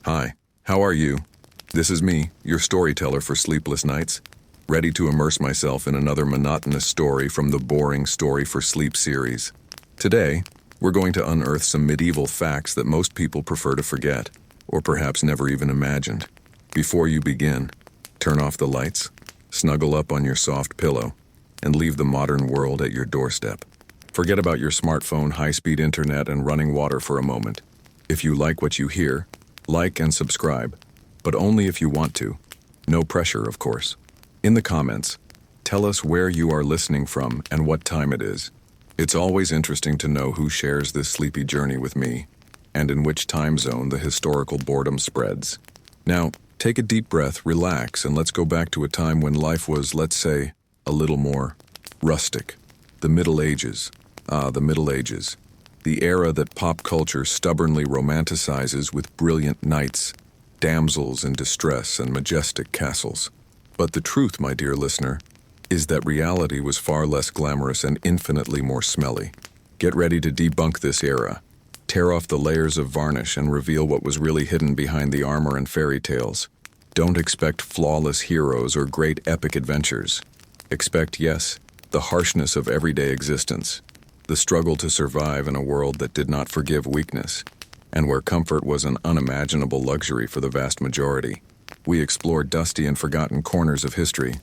Hi, how are you? This is me, your storyteller for sleepless nights, ready to immerse myself in another monotonous story from the Boring Story for Sleep series. Today, we're going to unearth some medieval facts that most people prefer to forget, or perhaps never even imagined. Before you begin, turn off the lights, snuggle up on your soft pillow, and leave the modern world at your doorstep. Forget about your smartphone, high-speed internet, and running water for a moment. If you like what you hear, like and subscribe, but only if you want to. No pressure, of course. In the comments, tell us where you are listening from and what time it is. It's always interesting to know who shares this sleepy journey with me, and in which time zone the historical boredom spreads. Now, take a deep breath, relax, and let's go back to a time when life was, let's say, a little more rustic. The Middle Ages. The Middle Ages. The era that pop culture stubbornly romanticizes with brilliant knights, damsels in distress, and majestic castles. But the truth, my dear listener, is that reality was far less glamorous and infinitely more smelly. Get ready to debunk this era. Tear off the layers of varnish and reveal what was really hidden behind the armor and fairy tales. Don't expect flawless heroes or great epic adventures. Expect, yes, the harshness of everyday existence. The struggle to survive in a world that did not forgive weakness, and where comfort was an unimaginable luxury for the vast majority. We explore dusty and forgotten corners of history,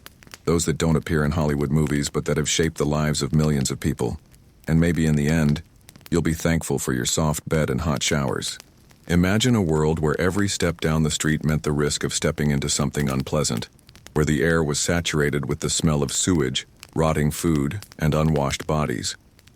those that don't appear in Hollywood movies but that have shaped the lives of millions of people. And maybe in the end, you'll be thankful for your soft bed and hot showers. Imagine a world where every step down the street meant the risk of stepping into something unpleasant, where the air was saturated with the smell of sewage, rotting food, and unwashed bodies.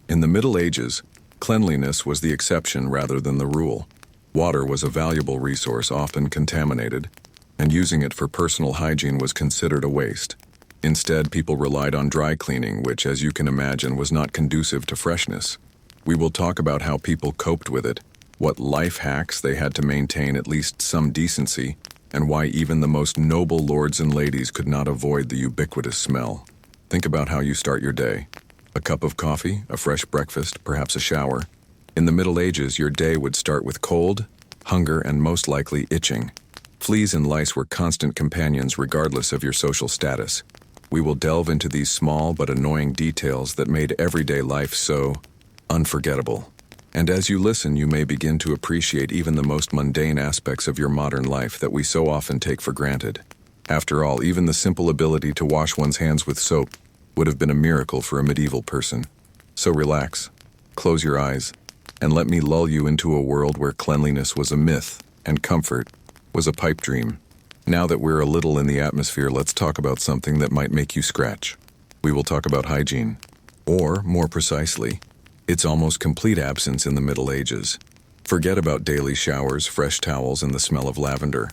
In the Middle Ages, cleanliness was the exception rather than the rule. Water was a valuable resource, often contaminated, and using it for personal hygiene was considered a waste. Instead, people relied on dry cleaning, which, as you can imagine, was not conducive to freshness. We will talk about how people coped with it, what life hacks they had to maintain at least some decency, and why even the most noble lords and ladies could not avoid the ubiquitous smell. Think about how you start your day. A cup of coffee, a fresh breakfast, perhaps a shower. In the Middle Ages, your day would start with cold, hunger, and most likely itching. Fleas and lice were constant companions regardless of your social status. We will delve into these small but annoying details that made everyday life so unforgettable. And as you listen, you may begin to appreciate even the most mundane aspects of your modern life that we so often take for granted. After all, even the simple ability to wash one's hands with soap would have been a miracle for a medieval person. So relax, close your eyes, and let me lull you into a world where cleanliness was a myth and comfort was a pipe dream. Now that we're a little in the atmosphere, let's talk about something that might make you scratch. We will talk about hygiene, or, more precisely, its almost complete absence in the Middle Ages. Forget about daily showers, fresh towels, and the smell of lavender.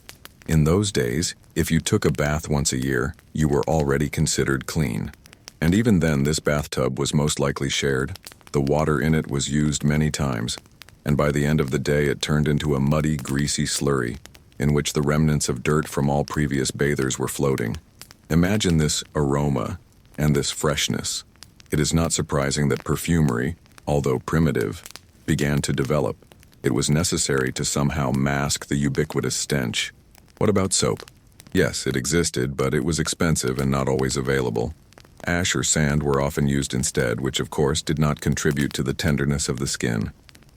In those days, if you took a bath once a year, you were already considered clean. And even then, this bathtub was most likely shared. The water in it was used many times, and by the end of the day it turned into a muddy, greasy slurry, in which the remnants of dirt from all previous bathers were floating. Imagine this aroma and this freshness. It is not surprising that perfumery, although primitive, began to develop. It was necessary to somehow mask the ubiquitous stench. What about soap? Yes, it existed, but it was expensive and not always available. Ash or sand were often used instead, which of course did not contribute to the tenderness of the skin.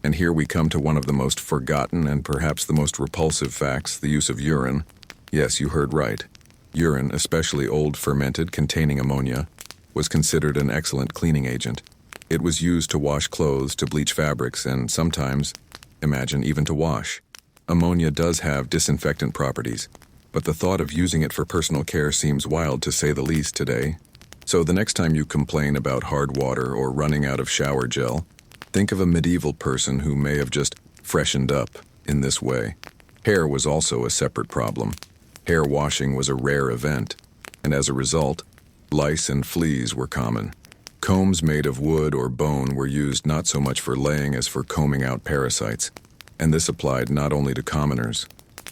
And here we come to one of the most forgotten and perhaps the most repulsive facts, the use of urine. Yes, you heard right. Urine, especially old fermented containing ammonia, was considered an excellent cleaning agent. It was used to wash clothes, to bleach fabrics, and sometimes, imagine, even to wash. Ammonia does have disinfectant properties, but the thought of using it for personal care seems wild to say the least today. So the next time you complain about hard water or running out of shower gel, think of a medieval person who may have just freshened up in this way. Hair was also a separate problem. Hair washing was a rare event, and as a result, lice and fleas were common. Combs made of wood or bone were used not so much for laying as for combing out parasites, and this applied not only to commoners.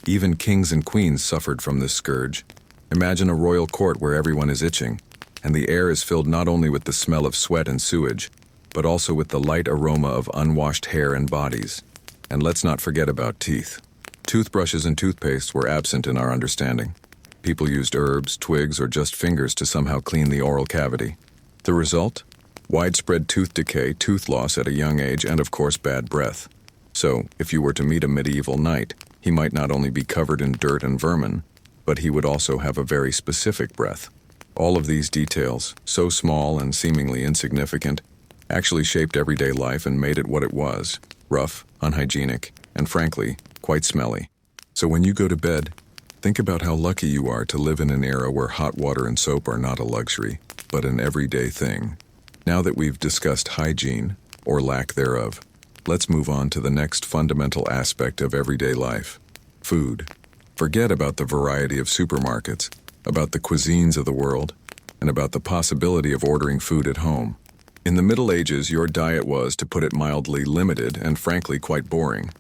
Even kings and queens suffered from this scourge. Imagine a royal court where everyone is itching, and the air is filled not only with the smell of sweat and sewage, but also with the light aroma of unwashed hair and bodies. And let's not forget about teeth. Toothbrushes and toothpastes were absent in our understanding. People used herbs, twigs, or just fingers to somehow clean the oral cavity. The result? Widespread tooth decay, tooth loss at a young age, and of course bad breath. So, if you were to meet a medieval knight, he might not only be covered in dirt and vermin, but he would also have a very specific breath. All of these details, so small and seemingly insignificant, actually shaped everyday life and made it what it was: rough, unhygienic, and frankly, quite smelly. So when you go to bed, think about how lucky you are to live in an era where hot water and soap are not a luxury, but an everyday thing. Now that we've discussed hygiene, or lack thereof, let's move on to the next fundamental aspect of everyday life: food. Forget about the variety of supermarkets, about the cuisines of the world, and about the possibility of ordering food at home. In the Middle Ages, your diet was, to put it mildly, limited and frankly quite boring.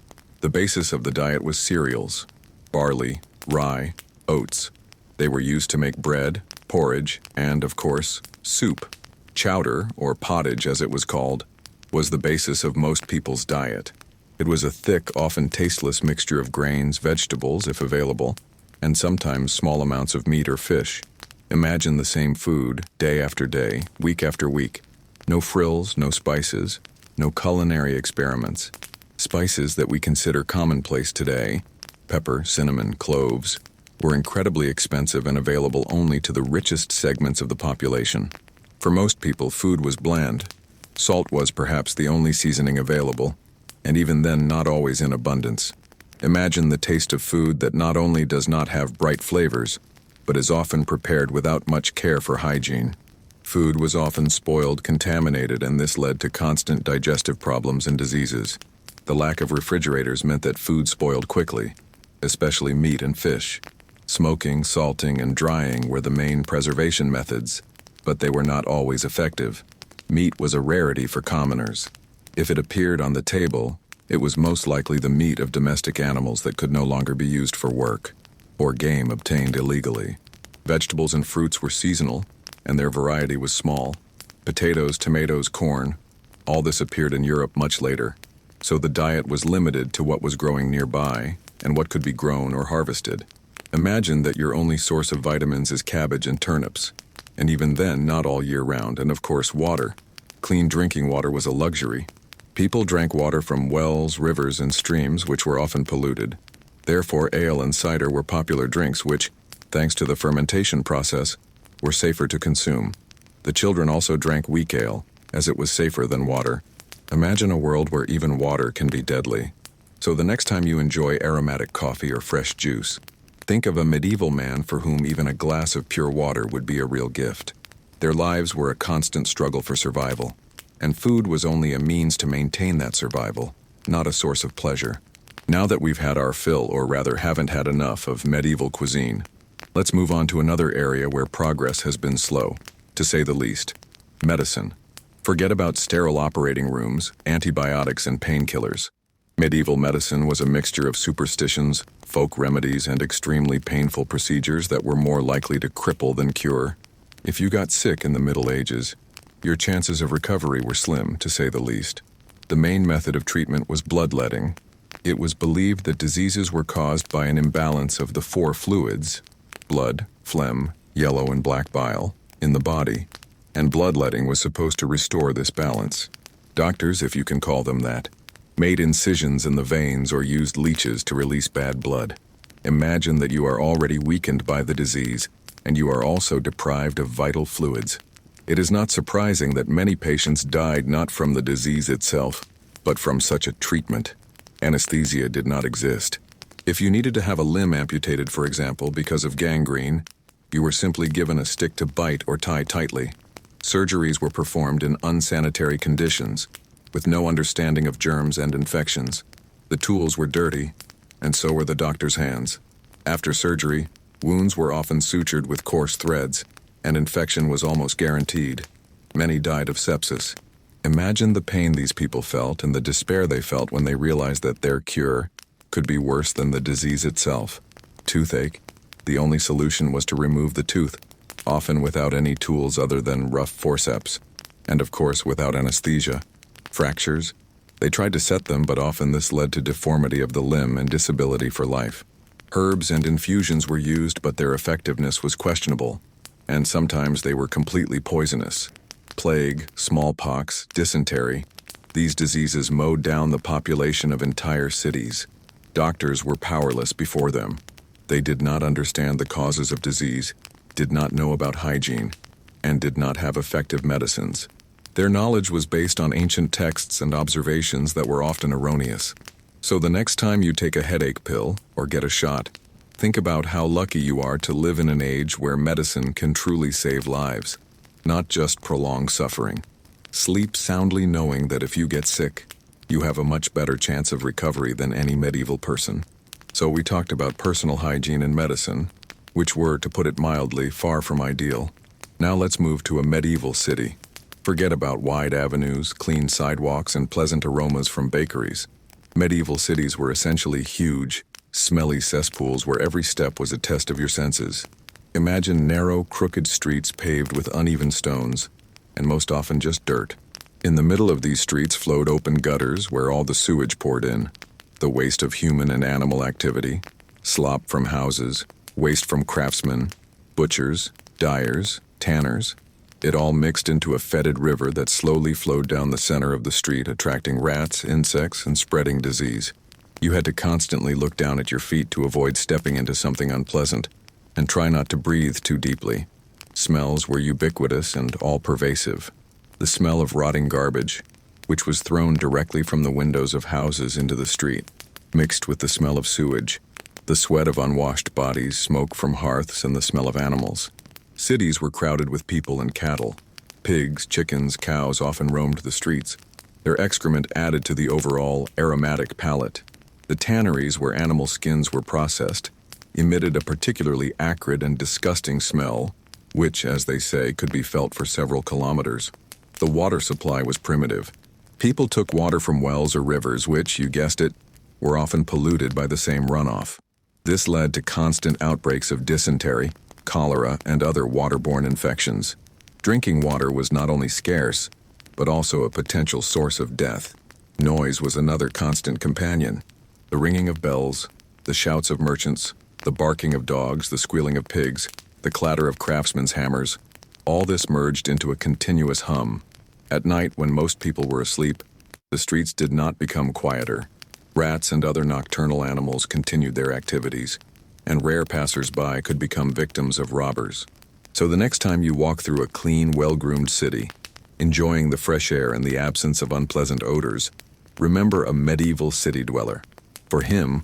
The basis of the diet was cereals: barley, rye, oats. They were used to make bread, porridge, and, of course, soup. Chowder, or pottage as it was called, was the basis of most people's diet. It was a thick, often tasteless mixture of grains, vegetables, if available, and sometimes small amounts of meat or fish. Imagine the same food, day after day, week after week. No frills, no spices, no culinary experiments. Spices that we consider commonplace today, pepper, cinnamon, cloves, were incredibly expensive and available only to the richest segments of the population. For most people, food was bland. Salt was perhaps the only seasoning available, and even then not always in abundance. Imagine the taste of food that not only does not have bright flavors, but is often prepared without much care for hygiene. Food was often spoiled, contaminated, and this led to constant digestive problems and diseases. The lack of refrigerators meant that food spoiled quickly, especially meat and fish. Smoking, salting, and drying were the main preservation methods, but they were not always effective. Meat was a rarity for commoners. If it appeared on the table, it was most likely the meat of domestic animals that could no longer be used for work, or game obtained illegally. Vegetables and fruits were seasonal, and their variety was small. Potatoes, tomatoes, corn, all this appeared in Europe much later, so the diet was limited to what was growing nearby and what could be grown or harvested. Imagine that your only source of vitamins is cabbage and turnips, and even then not all year round, and of course water. Clean drinking water was a luxury. People drank water from wells, rivers, and streams, which were often polluted. Therefore, ale and cider were popular drinks which, thanks to the fermentation process, were safer to consume. The children also drank weak ale, as it was safer than water. Imagine a world where even water can be deadly. So the next time you enjoy aromatic coffee or fresh juice, think of a medieval man for whom even a glass of pure water would be a real gift. Their lives were a constant struggle for survival, and food was only a means to maintain that survival, not a source of pleasure. Now that we've had our fill, or rather haven't had enough, of medieval cuisine, let's move on to another area where progress has been slow, to say the least: medicine. Forget about sterile operating rooms, antibiotics, and painkillers. Medieval medicine was a mixture of superstitions, folk remedies, and extremely painful procedures that were more likely to cripple than cure. If you got sick in the Middle Ages, your chances of recovery were slim, to say the least. The main method of treatment was bloodletting. It was believed that diseases were caused by an imbalance of the four fluids: blood, phlegm, yellow and black bile, in the body, and bloodletting was supposed to restore this balance. Doctors, if you can call them that, made incisions in the veins or used leeches to release bad blood. Imagine that you are already weakened by the disease, and you are also deprived of vital fluids. It is not surprising that many patients died not from the disease itself, but from such a treatment. Anesthesia did not exist. If you needed to have a limb amputated, for example, because of gangrene, you were simply given a stick to bite or tie tightly. Surgeries were performed in unsanitary conditions, with no understanding of germs and infections. The tools were dirty, and so were the doctor's hands. After surgery, wounds were often sutured with coarse threads, and infection was almost guaranteed. Many died of sepsis. Imagine the pain these people felt and the despair they felt when they realized that their cure could be worse than the disease itself. Toothache. The only solution was to remove the tooth, often without any tools other than rough forceps, and of course without anesthesia. Fractures. They tried to set them, but often this led to deformity of the limb and disability for life. Herbs and infusions were used, but their effectiveness was questionable, and sometimes they were completely poisonous. Plague, smallpox, dysentery, these diseases mowed down the population of entire cities. Doctors were powerless before them. They did not understand the causes of disease, did not know about hygiene, and did not have effective medicines. Their knowledge was based on ancient texts and observations that were often erroneous. So the next time you take a headache pill or get a shot, think about how lucky you are to live in an age where medicine can truly save lives, not just prolong suffering. Sleep soundly knowing that if you get sick, you have a much better chance of recovery than any medieval person. So we talked about personal hygiene and medicine, which were, to put it mildly, far from ideal. Now let's move to a medieval city. Forget about wide avenues, clean sidewalks, and pleasant aromas from bakeries. Medieval cities were essentially huge, smelly cesspools where every step was a test of your senses. Imagine narrow, crooked streets paved with uneven stones, and most often just dirt. In the middle of these streets flowed open gutters where all the sewage poured in, the waste of human and animal activity, slop from houses, waste from craftsmen, butchers, dyers, tanners. It all mixed into a fetid river that slowly flowed down the center of the street, attracting rats, insects, and spreading disease. You had to constantly look down at your feet to avoid stepping into something unpleasant, and try not to breathe too deeply. Smells were ubiquitous and all-pervasive. The smell of rotting garbage, which was thrown directly from the windows of houses into the street, mixed with the smell of sewage, the sweat of unwashed bodies, smoke from hearths, and the smell of animals. Cities were crowded with people and cattle. Pigs, chickens, cows often roamed the streets. Their excrement added to the overall aromatic palette. The tanneries, where animal skins were processed, emitted a particularly acrid and disgusting smell, which, as they say, could be felt for several kilometers. The water supply was primitive. People took water from wells or rivers which, you guessed it, were often polluted by the same runoff. This led to constant outbreaks of dysentery, cholera, and other waterborne infections. Drinking water was not only scarce, but also a potential source of death. Noise was another constant companion. The ringing of bells, the shouts of merchants, the barking of dogs, the squealing of pigs, the clatter of craftsmen's hammers, all this merged into a continuous hum. At night, when most people were asleep, the streets did not become quieter. Rats and other nocturnal animals continued their activities, and rare passers-by could become victims of robbers. So the next time you walk through a clean, well-groomed city, enjoying the fresh air and the absence of unpleasant odors, remember a medieval city dweller. For him,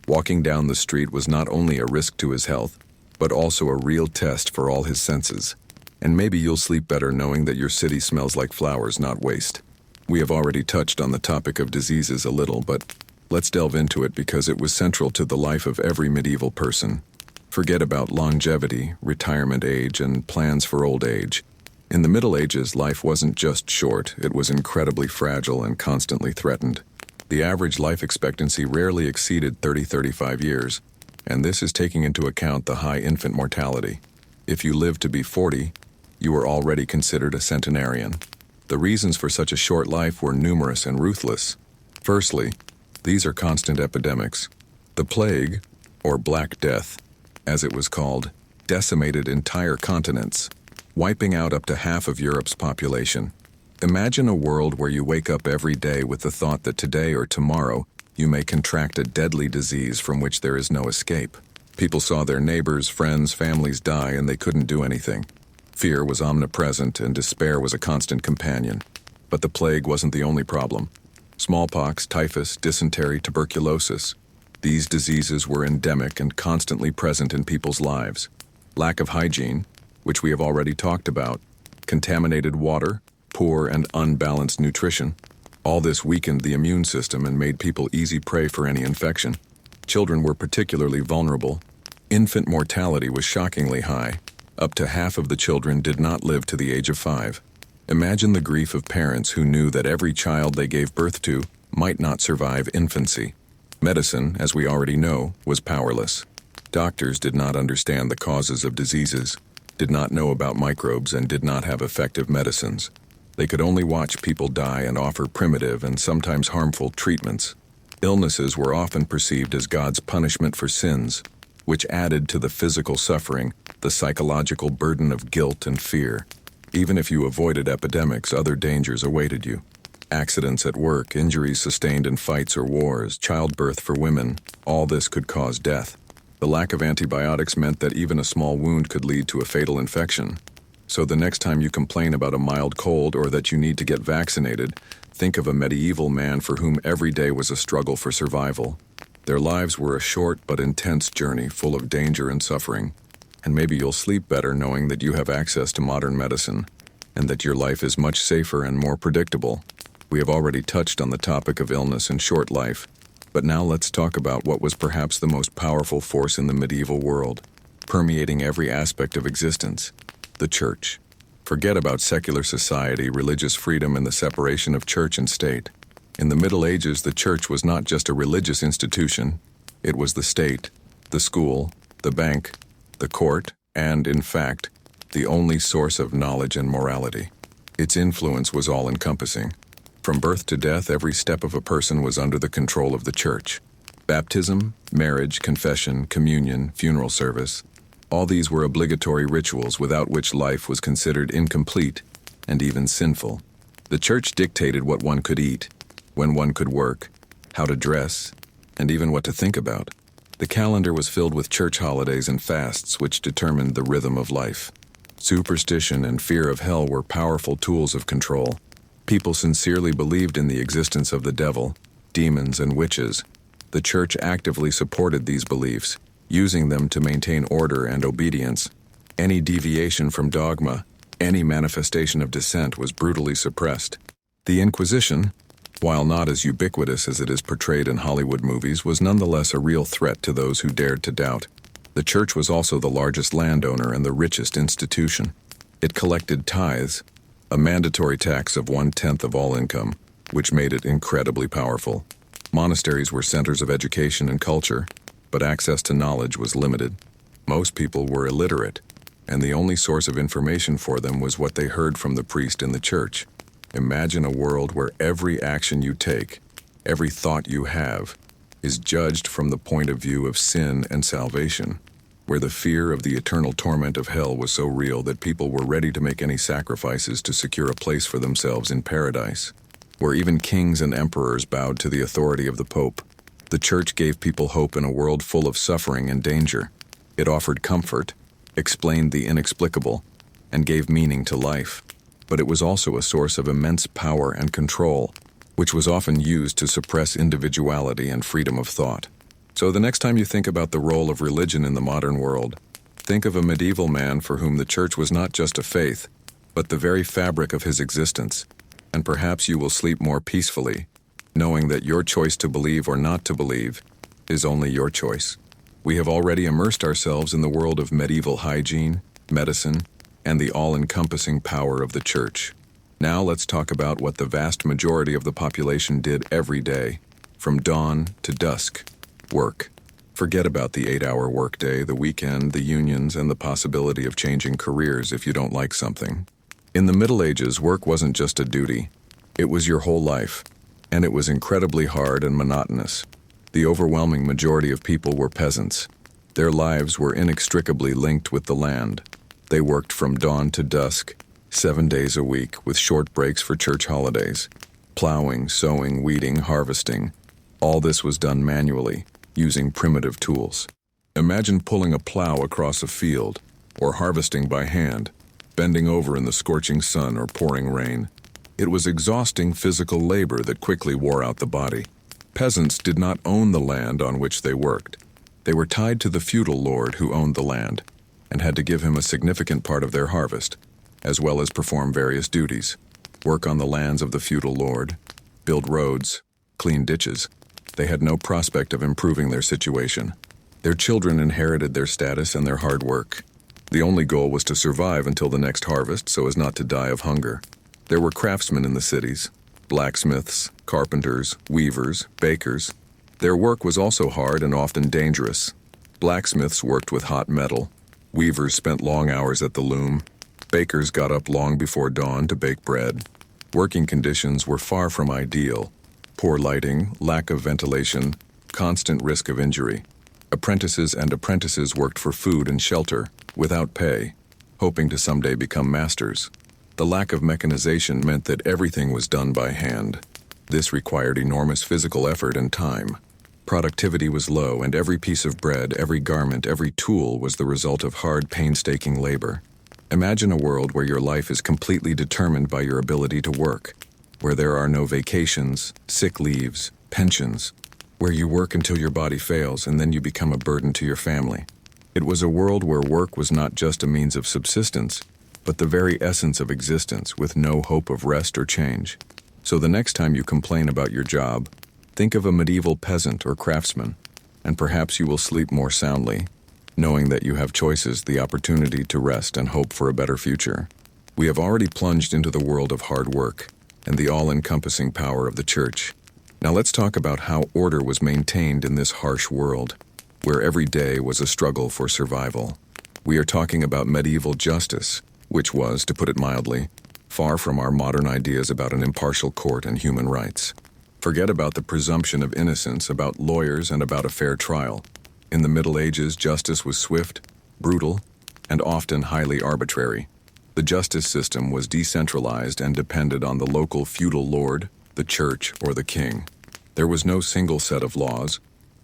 walking down the street was not only a risk to his health, but also a real test for all his senses. And maybe you'll sleep better knowing that your city smells like flowers, not waste. We have already touched on the topic of diseases a little, but let's delve into it because it was central to the life of every medieval person. Forget about longevity, retirement age, and plans for old age. In the Middle Ages, life wasn't just short, it was incredibly fragile and constantly threatened. The average life expectancy rarely exceeded 30-35 years, and this is taking into account the high infant mortality. If you lived to be 40, you were already considered a centenarian. The reasons for such a short life were numerous and ruthless. Firstly, these are constant epidemics. The plague, or Black Death, as it was called, decimated entire continents, wiping out up to half of Europe's population. Imagine a world where you wake up every day with the thought that today or tomorrow you may contract a deadly disease from which there is no escape. People saw their neighbors, friends, families die, and they couldn't do anything. Fear was omnipresent, and despair was a constant companion. But the plague wasn't the only problem. Smallpox, typhus, dysentery, tuberculosis. These diseases were endemic and constantly present in people's lives. Lack of hygiene, which we have already talked about, contaminated water, poor and unbalanced nutrition. All this weakened the immune system and made people easy prey for any infection. Children were particularly vulnerable. Infant mortality was shockingly high. Up to half of the children did not live to the age of 5. Imagine the grief of parents who knew that every child they gave birth to might not survive infancy. Medicine, as we already know, was powerless. Doctors did not understand the causes of diseases, did not know about microbes, and did not have effective medicines. They could only watch people die and offer primitive and sometimes harmful treatments. Illnesses were often perceived as God's punishment for sins, which added to the physical suffering the psychological burden of guilt and fear. Even if you avoided epidemics, other dangers awaited you. Accidents at work, injuries sustained in fights or wars, childbirth for women, all this could cause death. The lack of antibiotics meant that even a small wound could lead to a fatal infection. So the next time you complain about a mild cold or that you need to get vaccinated, think of a medieval man for whom every day was a struggle for survival. Their lives were a short but intense journey full of danger and suffering. And maybe you'll sleep better knowing that you have access to modern medicine, and that your life is much safer and more predictable. We have already touched on the topic of illness and short life, but now let's talk about what was perhaps the most powerful force in the medieval world, permeating every aspect of existence: the church. Forget about secular society, religious freedom, and the separation of church and state. In the Middle Ages, the church was not just a religious institution, it was the state, the school, the bank, the court, and, in fact, the only source of knowledge and morality. Its influence was all-encompassing. From birth to death, every step of a person was under the control of the church. Baptism, marriage, confession, communion, funeral service, all these were obligatory rituals without which life was considered incomplete and even sinful. The church dictated what one could eat, when one could work, how to dress, and even what to think about. The calendar was filled with church holidays and fasts which determined the rhythm of life. Superstition and fear of hell were powerful tools of control. People sincerely believed in the existence of the devil, demons, and witches. The church actively supported these beliefs, using them to maintain order and obedience. Any deviation from dogma, any manifestation of dissent was brutally suppressed. The Inquisition, while not as ubiquitous as it is portrayed in Hollywood movies, was nonetheless a real threat to those who dared to doubt. The church was also the largest landowner and the richest institution. It collected tithes, a mandatory tax of 1/10 of all income, which made it incredibly powerful. Monasteries were centers of education and culture, but access to knowledge was limited. Most people were illiterate, and the only source of information for them was what they heard from the priest in the church. Imagine a world where every action you take, every thought you have, is judged from the point of view of sin and salvation, where the fear of the eternal torment of hell was so real that people were ready to make any sacrifices to secure a place for themselves in paradise, where even kings and emperors bowed to the authority of the Pope. The church gave people hope in a world full of suffering and danger. It offered comfort, explained the inexplicable, and gave meaning to life. But it was also a source of immense power and control, which was often used to suppress individuality and freedom of thought. So the next time you think about the role of religion in the modern world, think of a medieval man for whom the church was not just a faith, but the very fabric of his existence, and perhaps you will sleep more peacefully, knowing that your choice to believe or not to believe is only your choice. We have already immersed ourselves in the world of medieval hygiene, medicine, and the all-encompassing power of the church. Now let's talk about what the vast majority of the population did every day, from dawn to dusk: work. Forget about the 8-hour workday, the weekend, the unions, and the possibility of changing careers if you don't like something. In the Middle Ages, work wasn't just a duty. It was your whole life, and it was incredibly hard and monotonous. The overwhelming majority of people were peasants. Their lives were inextricably linked with the land. They worked from dawn to dusk, 7 days a week, with short breaks for church holidays. Plowing, sowing, weeding, harvesting. All this was done manually, using primitive tools. Imagine pulling a plow across a field, or harvesting by hand, bending over in the scorching sun or pouring rain. It was exhausting physical labor that quickly wore out the body. Peasants did not own the land on which they worked. They were tied to the feudal lord who owned the land, and had to give him a significant part of their harvest, as well as perform various duties. Work on the lands of the feudal lord, build roads, clean ditches. They had no prospect of improving their situation. Their children inherited their status and their hard work. The only goal was to survive until the next harvest so as not to die of hunger. There were craftsmen in the cities, blacksmiths, carpenters, weavers, bakers. Their work was also hard and often dangerous. Blacksmiths worked with hot metal. Weavers spent long hours at the loom. Bakers got up long before dawn to bake bread. Working conditions were far from ideal. Poor lighting, lack of ventilation, constant risk of injury. Apprentices worked for food and shelter, without pay, hoping to someday become masters. The lack of mechanization meant that everything was done by hand. This required enormous physical effort and time. Productivity was low, and every piece of bread, every garment, every tool was the result of hard, painstaking labor. Imagine a world where your life is completely determined by your ability to work, where there are no vacations, sick leaves, pensions, where you work until your body fails and then you become a burden to your family. It was a world where work was not just a means of subsistence, but the very essence of existence, with no hope of rest or change. So the next time you complain about your job, think of a medieval peasant or craftsman, and perhaps you will sleep more soundly, knowing that you have choices, the opportunity to rest and hope for a better future. We have already plunged into the world of hard work and the all-encompassing power of the church. Now let's talk about how order was maintained in this harsh world, where every day was a struggle for survival. We are talking about medieval justice, which was, to put it mildly, far from our modern ideas about an impartial court and human rights. Forget about the presumption of innocence, about lawyers, and about a fair trial. In the Middle Ages, justice was swift, brutal, and often highly arbitrary. The justice system was decentralized and depended on the local feudal lord, the church, or the king. There was no single set of laws,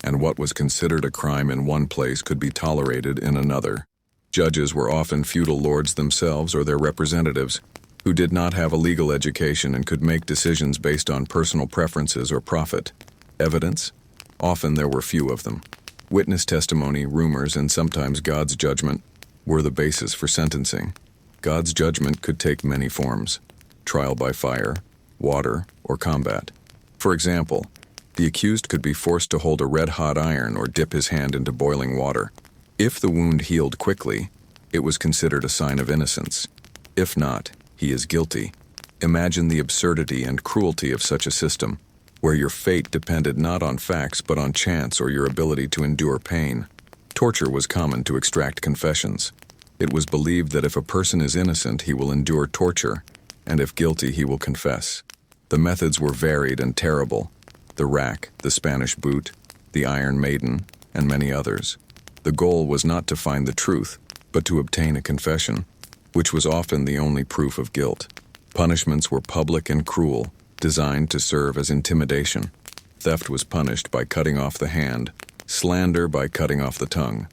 and what was considered a crime in one place could be tolerated in another. Judges were often feudal lords themselves or their representatives, who did not have a legal education and could make decisions based on personal preferences or profit. Evidence? Often there were few of them. Witness testimony, rumors, and sometimes God's judgment were the basis for sentencing. God's judgment could take many forms: trial by fire, water, or combat. For example, the accused could be forced to hold a red-hot iron or dip his hand into boiling water. If the wound healed quickly, it was considered a sign of innocence. If not, he is guilty. Imagine the absurdity and cruelty of such a system, where your fate depended not on facts but on chance or your ability to endure pain. Torture was common to extract confessions. It was believed that if a person is innocent, he will endure torture, and if guilty, he will confess. The methods were varied and terrible: the rack, the Spanish boot, the Iron Maiden, and many others. The goal was not to find the truth, but to obtain a confession, which was often the only proof of guilt. Punishments were public and cruel, designed to serve as intimidation. Theft was punished by cutting off the hand, slander by cutting off the tongue.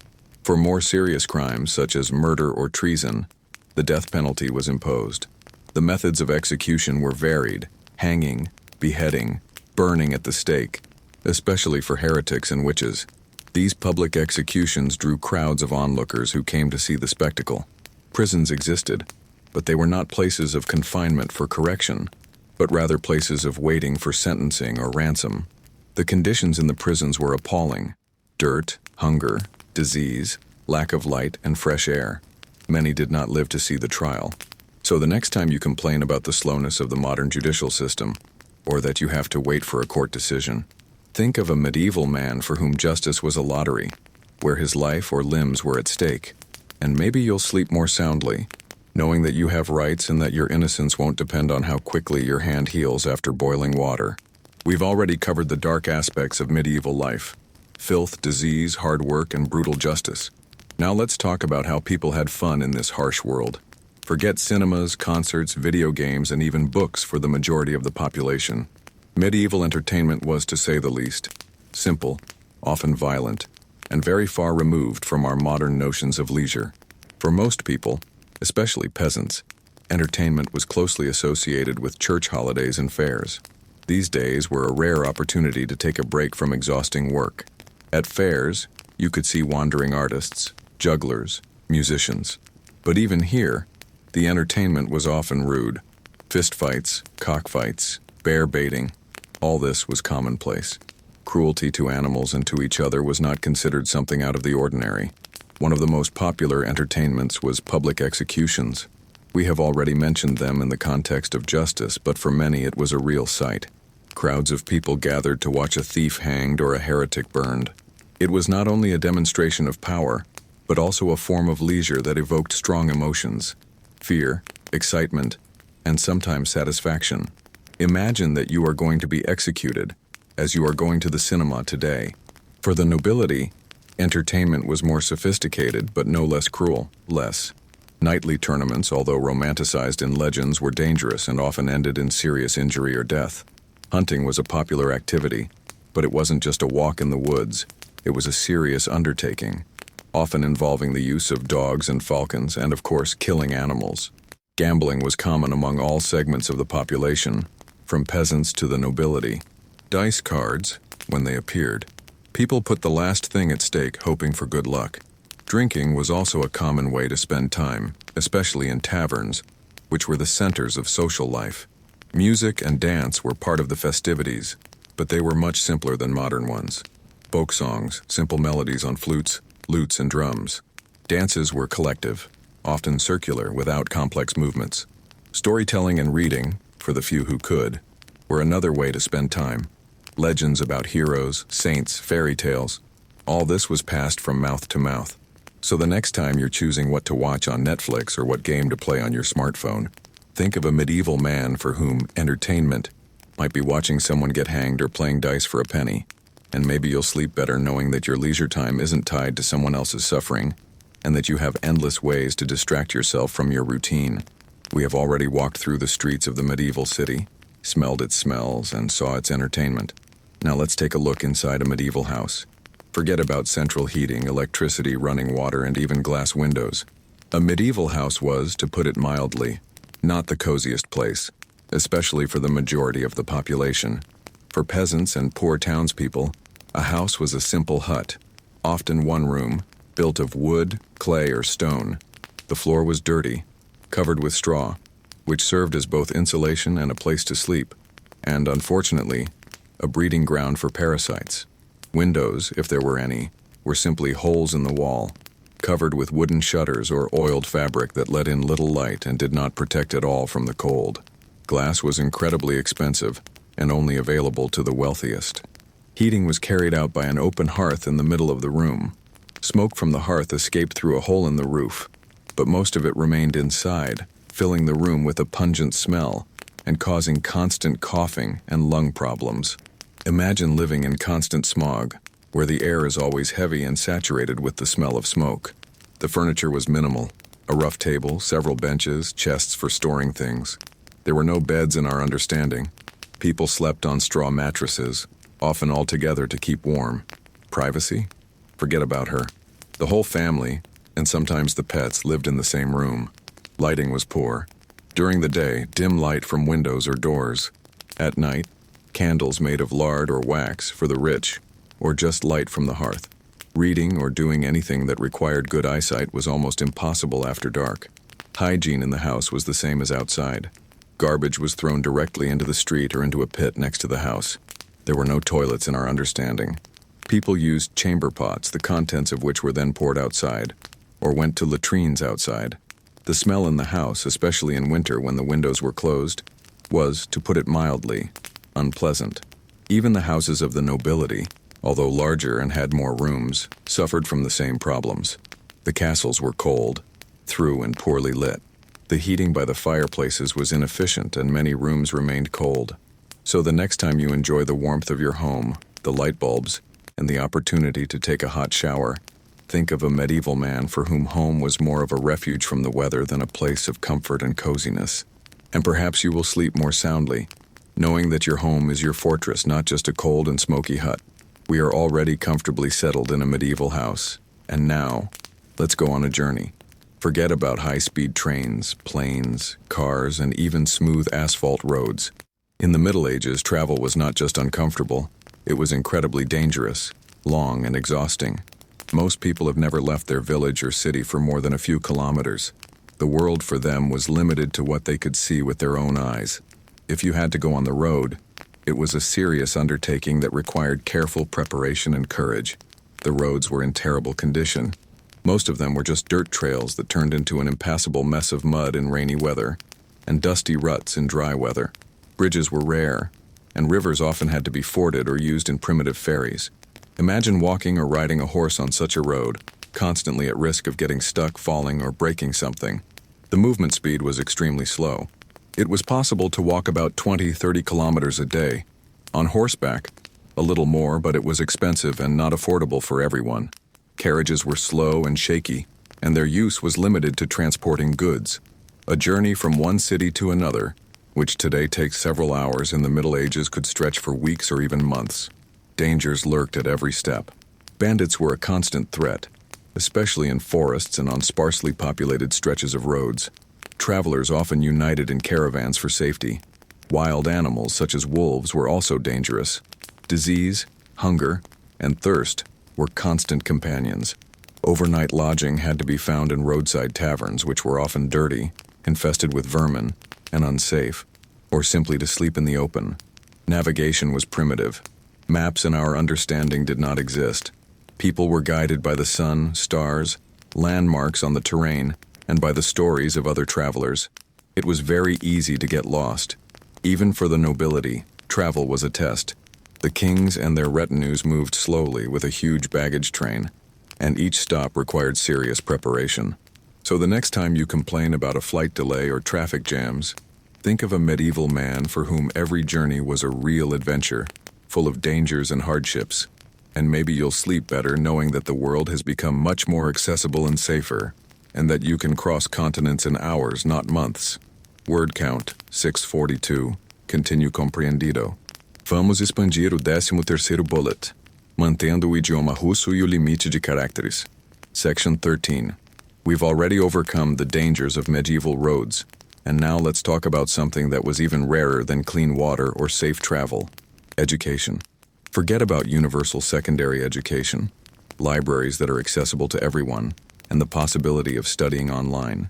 For more serious crimes, such as murder or treason, the death penalty was imposed. The methods of execution were varied: hanging, beheading, burning at the stake, especially for heretics and witches. These public executions drew crowds of onlookers who came to see the spectacle. Prisons existed, but they were not places of confinement for correction, but rather places of waiting for sentencing or ransom. The conditions in the prisons were appalling: dirt, hunger, disease, lack of light, and fresh air. Many did not live to see the trial. So the next time you complain about the slowness of the modern judicial system, or that you have to wait for a court decision, think of a medieval man for whom justice was a lottery, where his life or limbs were at stake. And maybe you'll sleep more soundly, knowing that you have rights and that your innocence won't depend on how quickly your hand heals after boiling water. We've already covered the dark aspects of medieval life: filth, disease, hard work, and brutal justice. Now let's talk about how people had fun in this harsh world. Forget cinemas, concerts, video games, and even books for the majority of the population. Medieval entertainment was, to say the least, simple, often violent, and very far removed from our modern notions of leisure. For most people, especially peasants, entertainment was closely associated with church holidays and fairs. These days were a rare opportunity to take a break from exhausting work. At fairs, you could see wandering artists, jugglers, musicians. But even here, the entertainment was often rude. Fistfights, cockfights, bear baiting, all this was commonplace. Cruelty to animals and to each other was not considered something out of the ordinary. One of the most popular entertainments was public executions. We have already mentioned them in the context of justice, but for many it was a real sight. Crowds of people gathered to watch a thief hanged or a heretic burned. It was not only a demonstration of power, but also a form of leisure that evoked strong emotions: fear, excitement, and sometimes satisfaction. Imagine that you are going to be executed, as you are going to the cinema today. For the nobility, entertainment was more sophisticated but no less cruel. Knightly tournaments, although romanticized in legends, were dangerous and often ended in serious injury or death. Hunting was a popular activity, but it wasn't just a walk in the woods. It was a serious undertaking, often involving the use of dogs and falcons and, of course, killing animals. Gambling was common among all segments of the population, from peasants to the nobility. Dice cards, when they appeared, people put the last thing at stake hoping for good luck. Drinking was also a common way to spend time, especially in taverns, which were the centers of social life. Music and dance were part of the festivities, but they were much simpler than modern ones. Folk songs, simple melodies on flutes, lutes, and drums. Dances were collective, often circular, without complex movements. Storytelling and reading, for the few who could, were another way to spend time. Legends about heroes, saints, fairy tales, all this was passed from mouth to mouth. So the next time you're choosing what to watch on Netflix or what game to play on your smartphone, think of a medieval man for whom entertainment might be watching someone get hanged or playing dice for a penny. And maybe you'll sleep better knowing that your leisure time isn't tied to someone else's suffering, and that you have endless ways to distract yourself from your routine. We have already walked through the streets of the medieval city, smelled its smells, and saw its entertainment. Now let's take a look inside a medieval house. Forget about central heating, electricity, running water, and even glass windows. A medieval house was, to put it mildly, not the coziest place, especially for the majority of the population. For peasants and poor townspeople, a house was a simple hut, often one room, built of wood, clay, or stone. The floor was dirty, covered with straw, which served as both insulation and a place to sleep, and, unfortunately, a breeding ground for parasites. Windows, if there were any, were simply holes in the wall, covered with wooden shutters or oiled fabric that let in little light and did not protect at all from the cold. Glass was incredibly expensive and only available to the wealthiest. Heating was carried out by an open hearth in the middle of the room. Smoke from the hearth escaped through a hole in the roof, but most of it remained inside, filling the room with a pungent smell and causing constant coughing and lung problems. Imagine living in constant smog, where the air is always heavy and saturated with the smell of smoke. The furniture was minimal: a rough table, several benches, chests for storing things. There were no beds in our understanding. People slept on straw mattresses, often all together to keep warm. Privacy? Forget about her. The whole family, and sometimes the pets, lived in the same room. Lighting was poor. During the day, dim light from windows or doors. At night, candles made of lard or wax for the rich, or just light from the hearth. Reading or doing anything that required good eyesight was almost impossible after dark. Hygiene in the house was the same as outside. Garbage was thrown directly into the street or into a pit next to the house. There were no toilets in our understanding. People used chamber pots, the contents of which were then poured outside, or went to latrines outside. The smell in the house, especially in winter when the windows were closed, was, to put it mildly, unpleasant. Even the houses of the nobility, although larger and had more rooms, suffered from the same problems. The castles were cold, through and poorly lit. The heating by the fireplaces was inefficient and many rooms remained cold. So the next time you enjoy the warmth of your home, the light bulbs, and the opportunity to take a hot shower, think of a medieval man for whom home was more of a refuge from the weather than a place of comfort and coziness. And perhaps you will sleep more soundly, knowing that your home is your fortress, not just a cold and smoky hut. We are already comfortably settled in a medieval house, and now, let's go on a journey. Forget about high-speed trains, planes, cars, and even smooth asphalt roads. In the Middle Ages, travel was not just uncomfortable, it was incredibly dangerous, long, and exhausting. Most people have never left their village or city for more than a few kilometers. The world for them was limited to what they could see with their own eyes. If you had to go on the road, it was a serious undertaking that required careful preparation and courage. The roads were in terrible condition. Most of them were just dirt trails that turned into an impassable mess of mud in rainy weather, and dusty ruts in dry weather. Bridges were rare, and rivers often had to be forded or used in primitive ferries. Imagine walking or riding a horse on such a road, constantly at risk of getting stuck, falling, or breaking something. The movement speed was extremely slow. It was possible to walk about 20-30 kilometers a day. On horseback, a little more, but it was expensive and not affordable for everyone. Carriages were slow and shaky, and their use was limited to transporting goods. A journey from one city to another, which today takes several hours, in the Middle Ages could stretch for weeks or even months. Dangers lurked at every step. Bandits were a constant threat, especially in forests and on sparsely populated stretches of roads. Travelers often united in caravans for safety. Wild animals such as wolves were also dangerous. Disease, hunger, and thirst were constant companions. Overnight lodging had to be found in roadside taverns, which were often dirty, infested with vermin, and unsafe, or simply to sleep in the open. Navigation was primitive. Maps in our understanding did not exist. People were guided by the sun, stars, landmarks on the terrain, and by the stories of other travelers. It was very easy to get lost. Even for the nobility, travel was a test. The kings and their retinues moved slowly with a huge baggage train, and each stop required serious preparation. So the next time you complain about a flight delay or traffic jams, think of a medieval man for whom every journey was a real adventure, full of dangers and hardships. And maybe you'll sleep better knowing that the world has become much more accessible and safer, and that you can cross continents in hours, not months. Word count, 642. Continue compreendido. Vamos expandir o 13º bullet, mantendo o idioma russo e o limite de caracteres. Section 13. We've already overcome the dangers of medieval roads, and now let's talk about something that was even rarer than clean water or safe travel: education. Forget about universal secondary education, libraries that are accessible to everyone, and the possibility of studying online.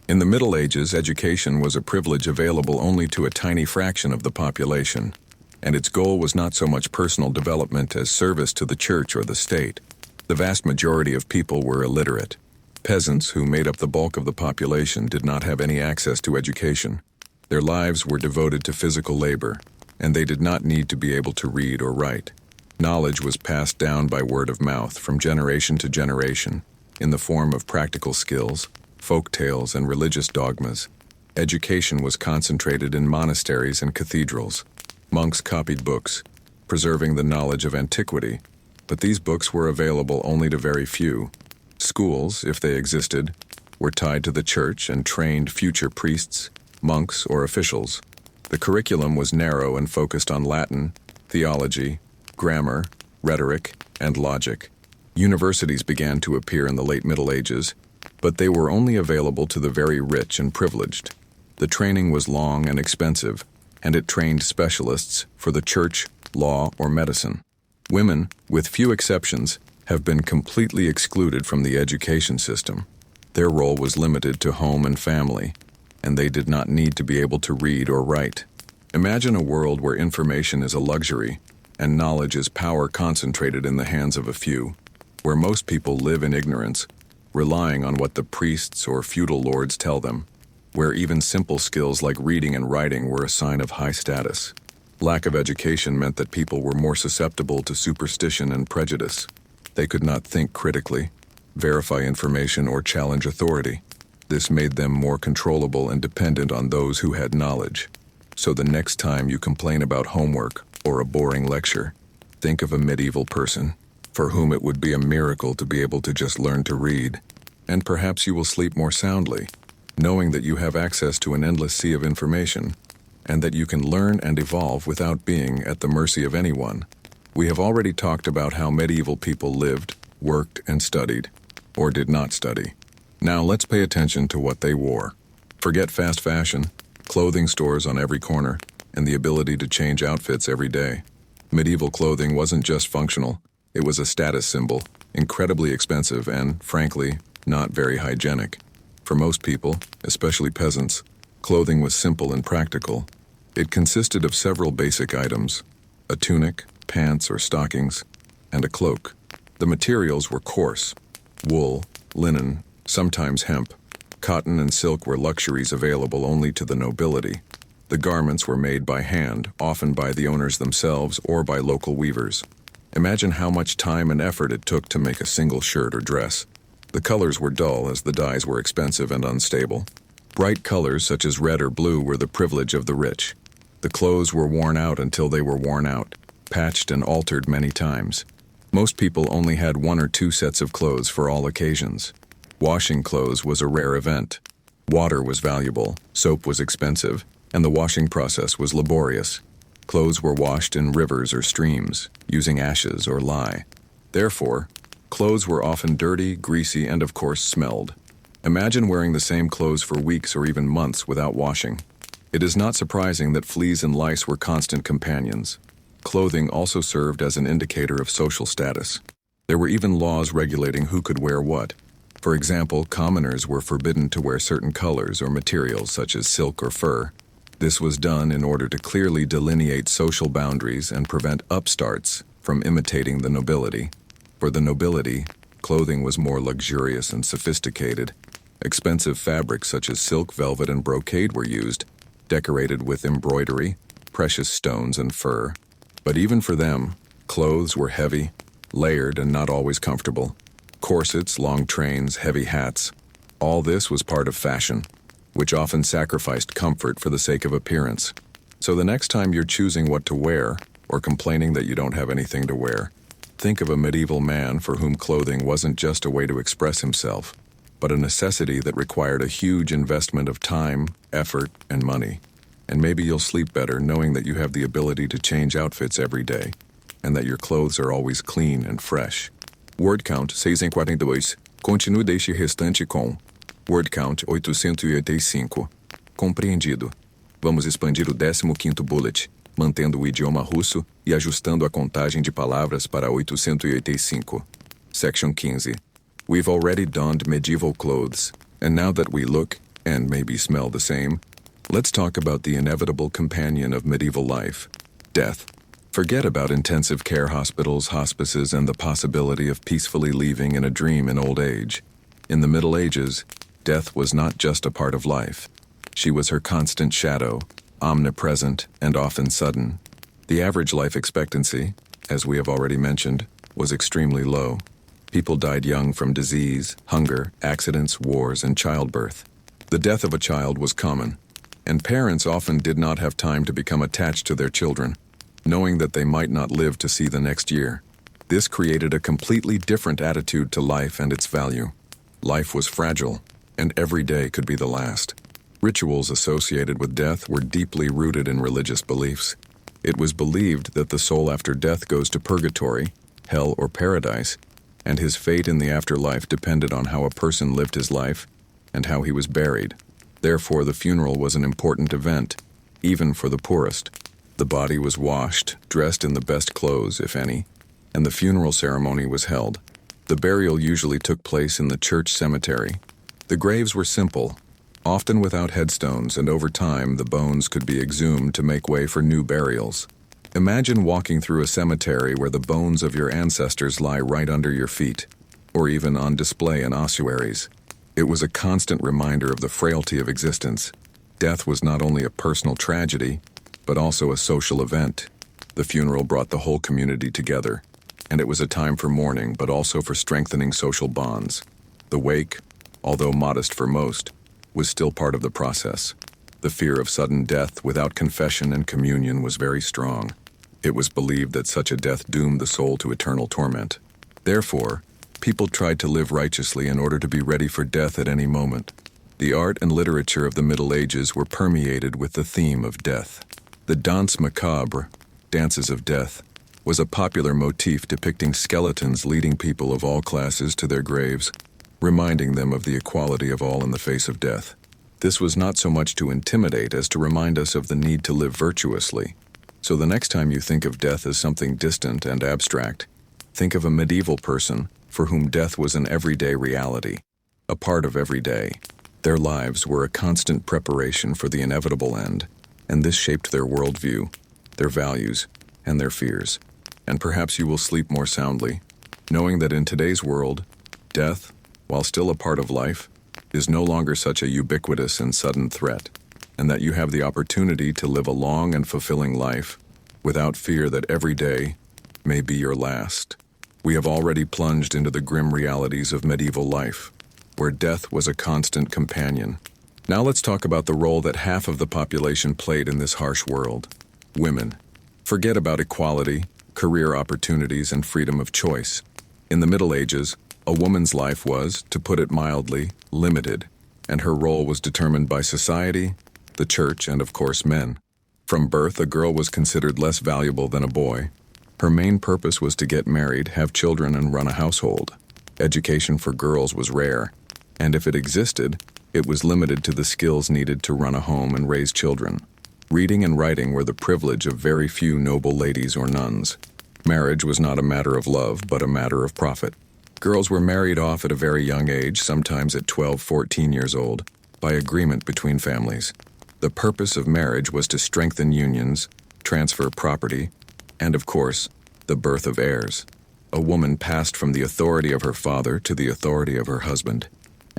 In the Middle Ages, education was a privilege available only to a tiny fraction of the population, and its goal was not so much personal development as service to the church or the state. The vast majority of people were illiterate. Peasants, who made up the bulk of the population, did not have any access to education. Their lives were devoted to physical labor, and they did not need to be able to read or write. Knowledge was passed down by word of mouth from generation to generation, in the form of practical skills, folk tales, and religious dogmas. Education was concentrated in monasteries and cathedrals. Monks copied books, preserving the knowledge of antiquity, but these books were available only to very few. Schools, if they existed, were tied to the church and trained future priests, monks, or officials. The curriculum was narrow and focused on Latin, theology, grammar, rhetoric, and logic. Universities began to appear in the late Middle Ages, but they were only available to the very rich and privileged. The training was long and expensive, and it trained specialists for the church, law, or medicine. Women, with few exceptions, have been completely excluded from the education system. Their role was limited to home and family, and they did not need to be able to read or write. Imagine a world where information is a luxury, and knowledge is power concentrated in the hands of a few, where most people live in ignorance, relying on what the priests or feudal lords tell them, where even simple skills like reading and writing were a sign of high status. Lack of education meant that people were more susceptible to superstition and prejudice. They could not think critically, verify information, or challenge authority. This made them more controllable and dependent on those who had knowledge. So the next time you complain about homework or a boring lecture, think of a medieval person for whom it would be a miracle to be able to just learn to read. And perhaps you will sleep more soundly, knowing that you have access to an endless sea of information, and that you can learn and evolve without being at the mercy of anyone. We have already talked about how medieval people lived, worked, and studied, or did not study. Now let's pay attention to what they wore. Forget fast fashion, clothing stores on every corner, and the ability to change outfits every day. Medieval clothing wasn't just functional, it was a status symbol, incredibly expensive and, frankly, not very hygienic. For most people, especially peasants, clothing was simple and practical. It consisted of several basic items: a tunic, pants or stockings, and a cloak. The materials were coarse: wool, linen, sometimes hemp. Cotton and silk were luxuries available only to the nobility. The garments were made by hand, often by the owners themselves or by local weavers. Imagine how much time and effort it took to make a single shirt or dress. The colors were dull as the dyes were expensive and unstable. Bright colors such as red or blue were the privilege of the rich. The clothes were worn out until they were worn out, patched and altered many times. Most people only had 1 or 2 sets of clothes for all occasions. Washing clothes was a rare event. Water was valuable, soap was expensive, and the washing process was laborious. Clothes were washed in rivers or streams, using ashes or lye. Therefore, clothes were often dirty, greasy, and of course smelled. Imagine wearing the same clothes for weeks or even months without washing. It is not surprising that fleas and lice were constant companions. Clothing also served as an indicator of social status. There were even laws regulating who could wear what. For example, commoners were forbidden to wear certain colors or materials such as silk or fur. This was done in order to clearly delineate social boundaries and prevent upstarts from imitating the nobility. For the nobility, clothing was more luxurious and sophisticated. Expensive fabrics such as silk, velvet, and brocade were used, decorated with embroidery, precious stones, and fur. But even for them, clothes were heavy, layered, and not always comfortable. Corsets, long trains, heavy hats. All this was part of fashion, which often sacrificed comfort for the sake of appearance. So the next time you're choosing what to wear, or complaining that you don't have anything to wear, think of a medieval man for whom clothing wasn't just a way to express himself, but a necessity that required a huge investment of time, effort, and money. And maybe you'll sleep better knowing that you have the ability to change outfits every day, and that your clothes are always clean and fresh. Word count 642. Continue deixe restante com. Word count 885. Compreendido. Vamos expandir o 15º bullet, mantendo o idioma russo e ajustando a contagem de palavras para 885. Section 15. We've already donned medieval clothes, and now that we look, and maybe smell the same, let's talk about the inevitable companion of medieval life, death. Forget about intensive care hospitals, hospices, and the possibility of peacefully leaving in a dream in old age. In the Middle Ages, death was not just a part of life. She was her constant shadow, omnipresent and often sudden. The average life expectancy, as we have already mentioned, was extremely low. People died young from disease, hunger, accidents, wars, and childbirth. The death of a child was common, and parents often did not have time to become attached to their children, knowing that they might not live to see the next year. This created a completely different attitude to life and its value. Life was fragile, and every day could be the last. Rituals associated with death were deeply rooted in religious beliefs. It was believed that the soul after death goes to purgatory, hell, or paradise, and his fate in the afterlife depended on how a person lived his life and how he was buried. Therefore, the funeral was an important event, even for the poorest. The body was washed, dressed in the best clothes, if any, and the funeral ceremony was held. The burial usually took place in the church cemetery. The graves were simple, often without headstones, and over time the bones could be exhumed to make way for new burials. Imagine walking through a cemetery where the bones of your ancestors lie right under your feet, or even on display in ossuaries. It was a constant reminder of the frailty of existence. Death was not only a personal tragedy, but also a social event. The funeral brought the whole community together, and it was a time for mourning, but also for strengthening social bonds. The wake, although modest for most, was still part of the process. The fear of sudden death without confession and communion was very strong. It was believed that such a death doomed the soul to eternal torment. Therefore, people tried to live righteously in order to be ready for death at any moment. The art and literature of the Middle Ages were permeated with the theme of death. The danse macabre, dances of death, was a popular motif depicting skeletons leading people of all classes to their graves, reminding them of the equality of all in the face of death. This was not so much to intimidate as to remind us of the need to live virtuously. So the next time you think of death as something distant and abstract, think of a medieval person for whom death was an everyday reality, a part of every day. Their lives were a constant preparation for the inevitable end, and this shaped their worldview, their values, and their fears. And perhaps you will sleep more soundly, knowing that in today's world, death, while still a part of life, is no longer such a ubiquitous and sudden threat, and that you have the opportunity to live a long and fulfilling life without fear that every day may be your last. We have already plunged into the grim realities of medieval life, where death was a constant companion. Now let's talk about the role that half of the population played in this harsh world. Women. Forget about equality, career opportunities, and freedom of choice. In the Middle Ages, a woman's life was, to put it mildly, limited, and her role was determined by society, the church, and of course men. From birth, a girl was considered less valuable than a boy. Her main purpose was to get married, have children, and run a household. Education for girls was rare, and if it existed, it was limited to the skills needed to run a home and raise children. Reading and writing were the privilege of very few noble ladies or nuns. Marriage was not a matter of love, but a matter of profit. Girls were married off at a very young age, sometimes at 12, 14 years old, by agreement between families. The purpose of marriage was to strengthen unions, transfer property, and of course, the birth of heirs. A woman passed from the authority of her father to the authority of her husband,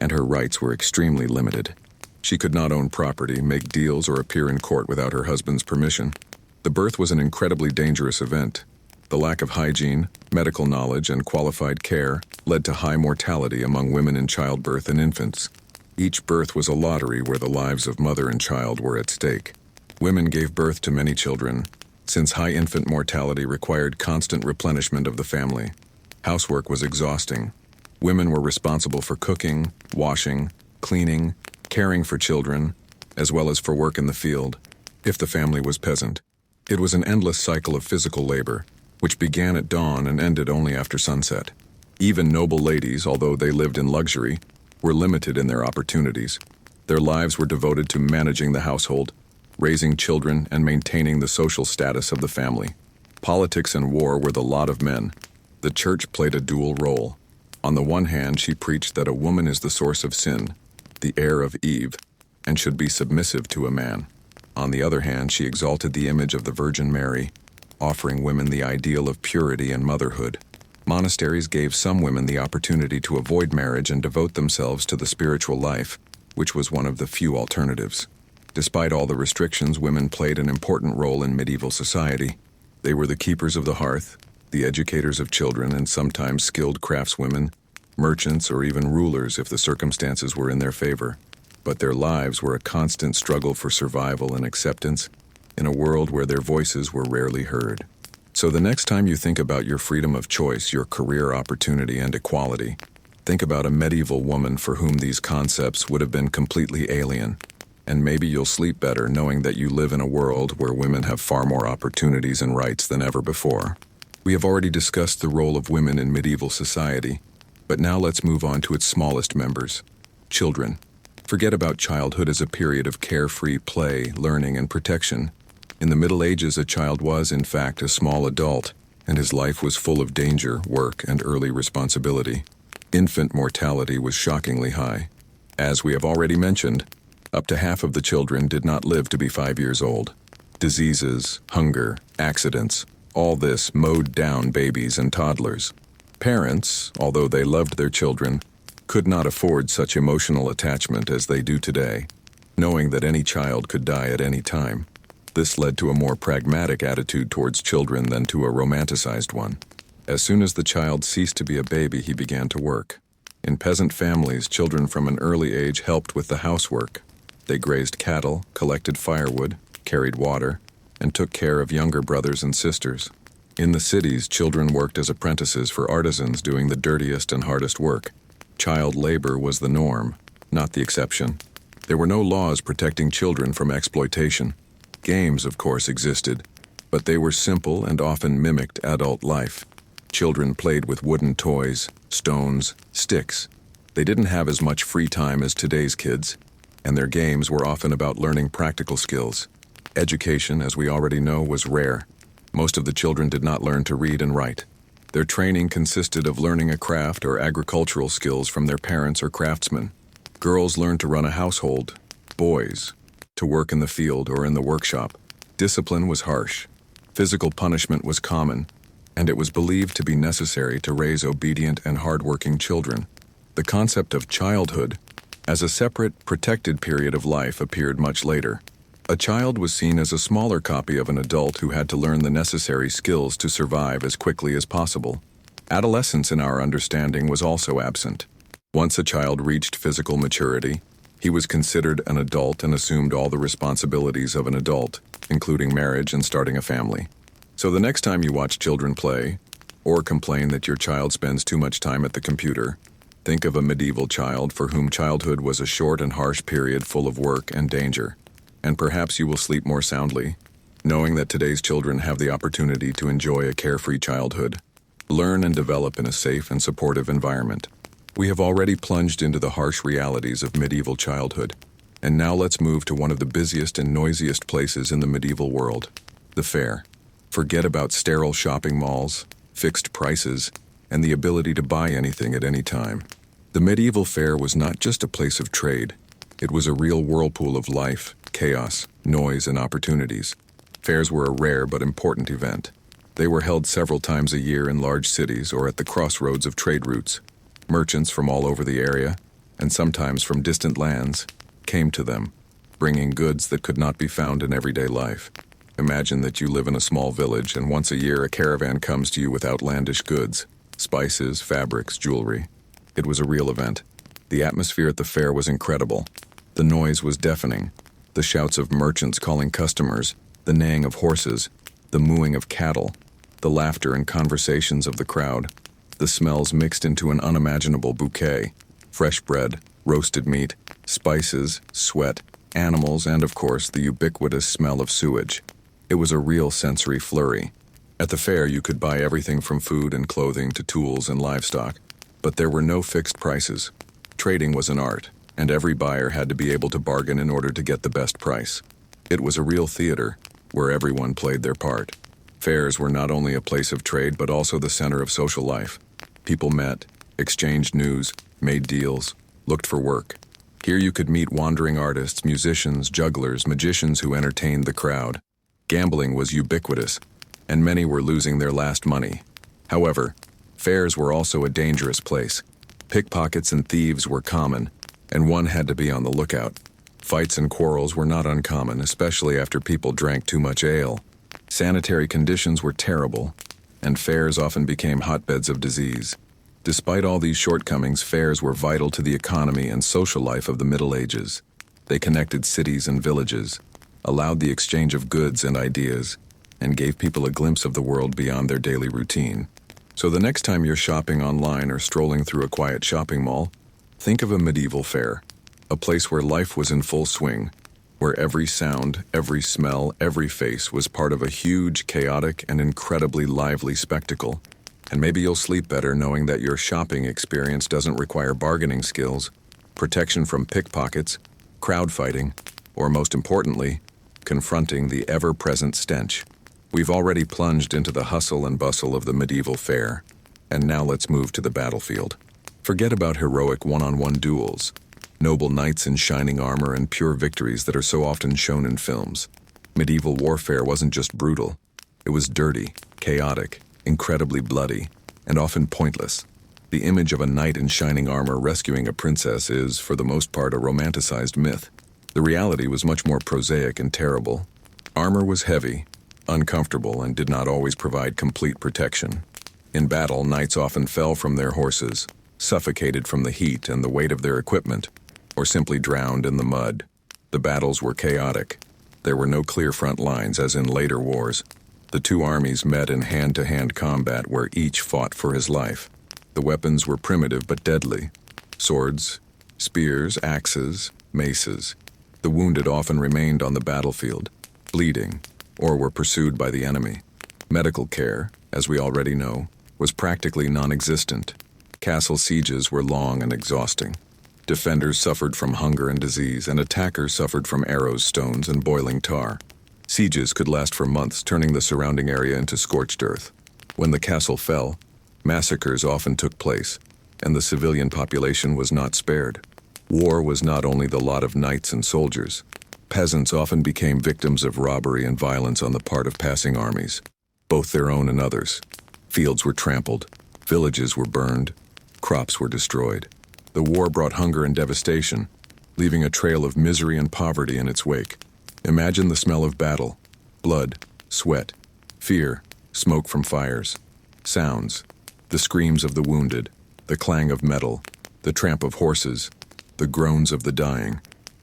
and her rights were extremely limited. She could not own property, make deals, or appear in court without her husband's permission. The birth was an incredibly dangerous event. The lack of hygiene, medical knowledge, and qualified care led to high mortality among women in childbirth and infants. Each birth was a lottery where the lives of mother and child were at stake. Women gave birth to many children, since high infant mortality required constant replenishment of the family. Housework was exhausting. Women were responsible for cooking, washing, cleaning, caring for children, as well as for work in the field, if the family was peasant. It was an endless cycle of physical labor, which began at dawn and ended only after sunset. Even noble ladies, although they lived in luxury, were limited in their opportunities. Their lives were devoted to managing the household, raising children, and maintaining the social status of the family. Politics and war were the lot of men. The church played a dual role. On the one hand, she preached that a woman is the source of sin, the heir of Eve, and should be submissive to a man. On the other hand, she exalted the image of the Virgin Mary, offering women the ideal of purity and motherhood. Monasteries gave some women the opportunity to avoid marriage and devote themselves to the spiritual life, which was one of the few alternatives. Despite all the restrictions, women played an important role in medieval society. They were the keepers of the hearth, the educators of children, and sometimes skilled craftswomen, merchants, or even rulers if the circumstances were in their favor. But their lives were a constant struggle for survival and acceptance in a world where their voices were rarely heard. So the next time you think about your freedom of choice, your career opportunity, and equality, think about a medieval woman for whom these concepts would have been completely alien. And maybe you'll sleep better knowing that you live in a world where women have far more opportunities and rights than ever before. We have already discussed the role of women in medieval society, but now let's move on to its smallest members, children. Forget about childhood as a period of carefree play, learning, and protection. In the Middle Ages, a child was, in fact, a small adult, and his life was full of danger, work, and early responsibility. Infant mortality was shockingly high. As we have already mentioned, up to half of the children did not live to be 5 years old. Diseases, hunger, accidents, all this mowed down babies and toddlers. Parents, although they loved their children, could not afford such emotional attachment as they do today, knowing that any child could die at any time. This led to a more pragmatic attitude towards children than to a romanticized one. As soon as the child ceased to be a baby, he began to work. In peasant families, children from an early age helped with the housework. They grazed cattle, collected firewood, carried water, and took care of younger brothers and sisters. In the cities, children worked as apprentices for artisans doing the dirtiest and hardest work. Child labor was the norm, not the exception. There were no laws protecting children from exploitation. Games, of course, existed, but they were simple and often mimicked adult life. Children played with wooden toys, stones, sticks. They didn't have as much free time as today's kids, and their games were often about learning practical skills. Education, as we already know, was rare. Most of the children did not learn to read and write. Their training consisted of learning a craft or agricultural skills from their parents or craftsmen. Girls learned to run a household, boys to work in the field or in the workshop. Discipline was harsh. Physical punishment was common, and it was believed to be necessary to raise obedient and hardworking children. The concept of childhood as a separate, protected period of life appeared much later. A child was seen as a smaller copy of an adult who had to learn the necessary skills to survive as quickly as possible. Adolescence, in our understanding, was also absent. Once a child reached physical maturity, He was considered an adult and assumed all the responsibilities of an adult, including marriage and starting a family. So the next time you watch children play, or complain that your child spends too much time at the computer, think of a medieval child for whom childhood was a short and harsh period full of work and danger. And perhaps you will sleep more soundly, knowing that today's children have the opportunity to enjoy a carefree childhood, learn and develop in a safe and supportive environment. We have already plunged into the harsh realities of medieval childhood, and now let's move to one of the busiest and noisiest places in the medieval world, the fair. Forget about sterile shopping malls, fixed prices, and the ability to buy anything at any time. The medieval fair was not just a place of trade. It was a real whirlpool of life, chaos, noise, and opportunities. Fairs were a rare but important event. They were held several times a year in large cities or at the crossroads of trade routes. Merchants from all over the area, and sometimes from distant lands, came to them, bringing goods that could not be found in everyday life. Imagine that you live in a small village and once a year a caravan comes to you with outlandish goods, spices, fabrics, jewelry. It was a real event. The atmosphere at the fair was incredible. The noise was deafening. The shouts of merchants calling customers, the neighing of horses, the mooing of cattle, the laughter and conversations of the crowd. The smells mixed into an unimaginable bouquet: fresh bread, roasted meat, spices, sweat, animals, and of course the ubiquitous smell of sewage. It was a real sensory flurry. At the fair you could buy everything from food and clothing to tools and livestock, but there were no fixed prices. Trading was an art, and every buyer had to be able to bargain in order to get the best price. It was a real theater, where everyone played their part. Fairs were not only a place of trade but also the center of social life. People met, exchanged news, made deals, looked for work. Here you could meet wandering artists, musicians, jugglers, magicians who entertained the crowd. Gambling was ubiquitous, and many were losing their last money. However, fairs were also a dangerous place. Pickpockets and thieves were common, and one had to be on the lookout. Fights and quarrels were not uncommon, especially after people drank too much ale. Sanitary conditions were terrible, and fairs often became hotbeds of disease. Despite all these shortcomings, fairs were vital to the economy and social life of the Middle Ages. They connected cities and villages, allowed the exchange of goods and ideas, and gave people a glimpse of the world beyond their daily routine. So the next time you're shopping online or strolling through a quiet shopping mall, think of a medieval fair, a place where life was in full swing, where every sound, every smell, every face was part of a huge, chaotic, and incredibly lively spectacle. And maybe you'll sleep better knowing that your shopping experience doesn't require bargaining skills, protection from pickpockets, crowd fighting, or most importantly, confronting the ever-present stench. We've already plunged into the hustle and bustle of the medieval fair, and now let's move to the battlefield. Forget about heroic one-on-one duels, noble knights in shining armor, and pure victories that are so often shown in films. Medieval warfare wasn't just brutal. It was dirty, chaotic, incredibly bloody, and often pointless. The image of a knight in shining armor rescuing a princess is, for the most part, a romanticized myth. The reality was much more prosaic and terrible. Armor was heavy, uncomfortable, and did not always provide complete protection. In battle, knights often fell from their horses, suffocated from the heat and the weight of their equipment, or simply drowned in the mud. The battles were chaotic. There were no clear front lines as in later wars. The two armies met in hand-to-hand combat where each fought for his life. The weapons were primitive but deadly: swords, spears, axes, maces. The wounded often remained on the battlefield, bleeding, or were pursued by the enemy. Medical care, as we already know, was practically non-existent. Castle sieges were long and exhausting. Defenders suffered from hunger and disease, and attackers suffered from arrows, stones, and boiling tar. Sieges could last for months, turning the surrounding area into scorched earth. When the castle fell, massacres often took place, and the civilian population was not spared. War was not only the lot of knights and soldiers. Peasants often became victims of robbery and violence on the part of passing armies, both their own and others. Fields were trampled, villages were burned, crops were destroyed. The war brought hunger and devastation, leaving a trail of misery and poverty in its wake. Imagine the smell of battle: blood, sweat, fear, smoke from fires. Sounds: the screams of the wounded, the clang of metal, the tramp of horses, the groans of the dying.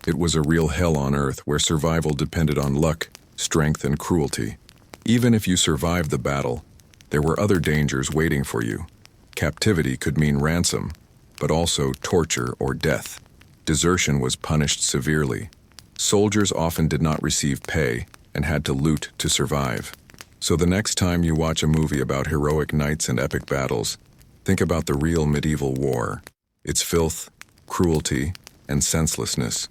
It was a real hell on earth where survival depended on luck, strength, and cruelty. Even if you survived the battle, there were other dangers waiting for you. Captivity could mean ransom, but also torture or death. Desertion was punished severely. Soldiers often did not receive pay and had to loot to survive. So the next time you watch a movie about heroic knights and epic battles, think about the real medieval war, its filth, cruelty, and senselessness.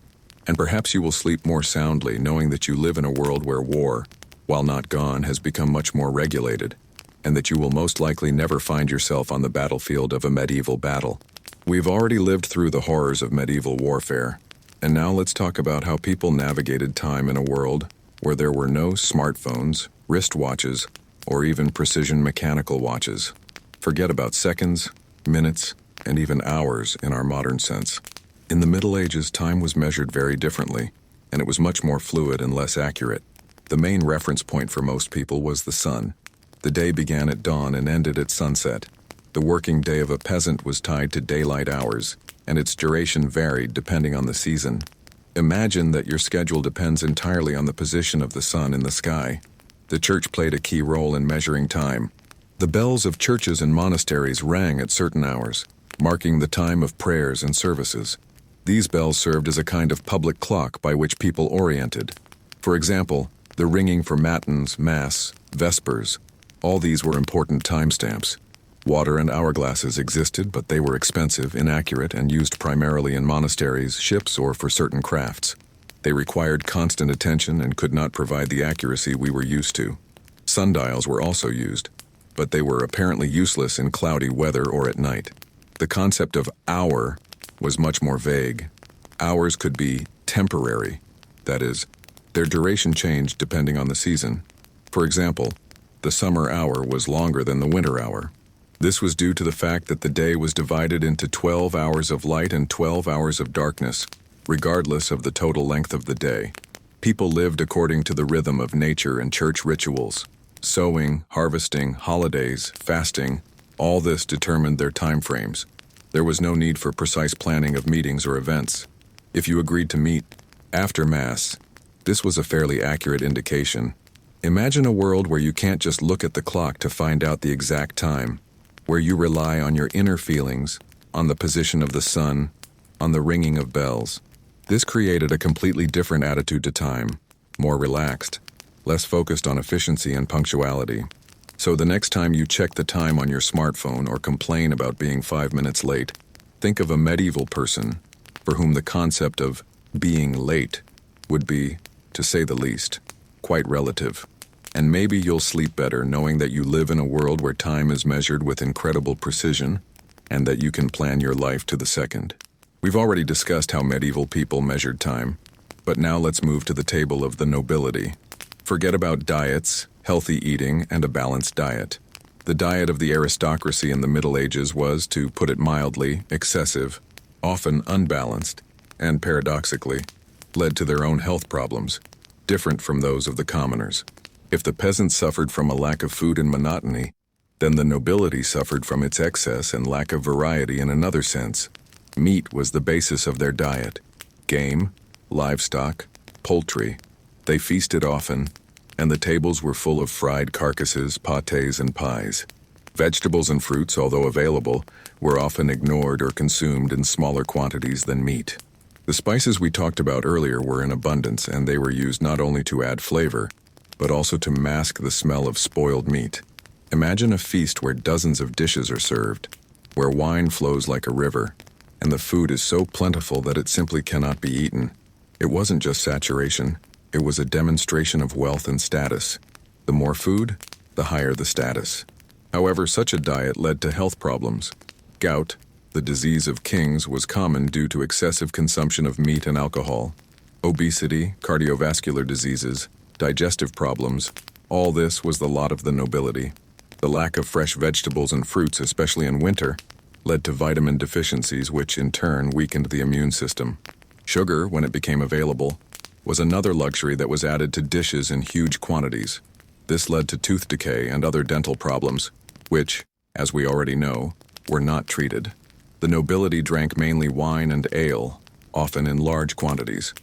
And perhaps you will sleep more soundly knowing that you live in a world where war, while not gone, has become much more regulated, and that you will most likely never find yourself on the battlefield of a medieval battle. We've already lived through the horrors of medieval warfare, and now let's talk about how people navigated time in a world where there were no smartphones, wristwatches, or even precision mechanical watches. Forget about seconds, minutes, and even hours in our modern sense. In the Middle Ages, time was measured very differently, and it was much more fluid and less accurate. The main reference point for most people was the sun. The day began at dawn and ended at sunset. The working day of a peasant was tied to daylight hours, and its duration varied depending on the season. Imagine that your schedule depends entirely on the position of the sun in the sky. The church played a key role in measuring time. The bells of churches and monasteries rang at certain hours, marking the time of prayers and services. These bells served as a kind of public clock by which people oriented. For example, the ringing for matins, mass, vespers, all these were important timestamps. Water and hourglasses existed, but they were expensive, inaccurate, and used primarily in monasteries, ships, or for certain crafts. They required constant attention and could not provide the accuracy we were used to. Sundials were also used, but they were apparently useless in cloudy weather or at night. The concept of hour was much more vague. Hours could be temporary, that is, their duration changed depending on the season. For example, the summer hour was longer than the winter hour. This was due to the fact that the day was divided into 12 hours of light and 12 hours of darkness, regardless of the total length of the day. People lived according to the rhythm of nature and church rituals. Sowing, harvesting, holidays, fasting, all this determined their time frames. There was no need for precise planning of meetings or events. If you agreed to meet after Mass, this was a fairly accurate indication. Imagine a world where you can't just look at the clock to find out the exact time, where you rely on your inner feelings, on the position of the sun, on the ringing of bells. This created a completely different attitude to time, more relaxed, less focused on efficiency and punctuality. So the next time you check the time on your smartphone or complain about being 5 minutes late, think of a medieval person for whom the concept of being late would be, to say the least, quite relative. And maybe you'll sleep better knowing that you live in a world where time is measured with incredible precision and that you can plan your life to the second. We've already discussed how medieval people measured time, but now let's move to the table of the nobility. Forget about diets, healthy eating, and a balanced diet. The diet of the aristocracy in the Middle Ages was, to put it mildly, excessive, often unbalanced, and paradoxically, led to their own health problems, different from those of the commoners. If the peasants suffered from a lack of food and monotony, then the nobility suffered from its excess and lack of variety in another sense. Meat was the basis of their diet. Game, livestock, poultry. They feasted often, and the tables were full of fried carcasses, pâtés, and pies. Vegetables and fruits, although available, were often ignored or consumed in smaller quantities than meat. The spices we talked about earlier were in abundance, and they were used not only to add flavor, but also to mask the smell of spoiled meat. Imagine a feast where dozens of dishes are served, where wine flows like a river, and the food is so plentiful that it simply cannot be eaten. It wasn't just saturation, it was a demonstration of wealth and status. The more food, the higher the status. However, such a diet led to health problems. Gout, the disease of kings, was common due to excessive consumption of meat and alcohol. Obesity, cardiovascular diseases, digestive problems, all this was the lot of the nobility. The lack of fresh vegetables and fruits, especially in winter, led to vitamin deficiencies, which in turn weakened the immune system. Sugar, when it became available, was another luxury that was added to dishes in huge quantities. This led to tooth decay and other dental problems, which, as we already know, were not treated. The nobility drank mainly wine and ale, often in large quantities.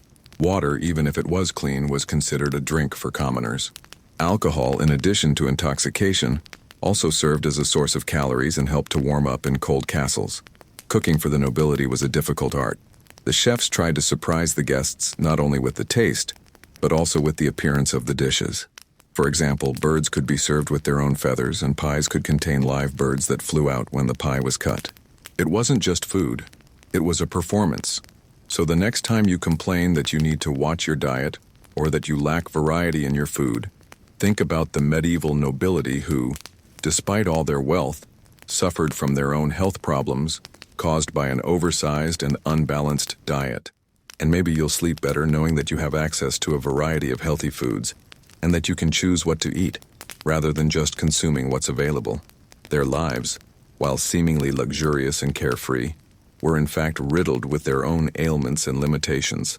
Water, even if it was clean, was considered a drink for commoners. Alcohol, in addition to intoxication, also served as a source of calories and helped to warm up in cold castles. Cooking for the nobility was a difficult art. The chefs tried to surprise the guests not only with the taste, but also with the appearance of the dishes. For example, birds could be served with their own feathers, and pies could contain live birds that flew out when the pie was cut. It wasn't just food, it was a performance. So the next time you complain that you need to watch your diet, or that you lack variety in your food, think about the medieval nobility who, despite all their wealth, suffered from their own health problems caused by an oversized and unbalanced diet. And maybe you'll sleep better knowing that you have access to a variety of healthy foods, and that you can choose what to eat, rather than just consuming what's available. Their lives, while seemingly luxurious and carefree, were in fact riddled with their own ailments and limitations.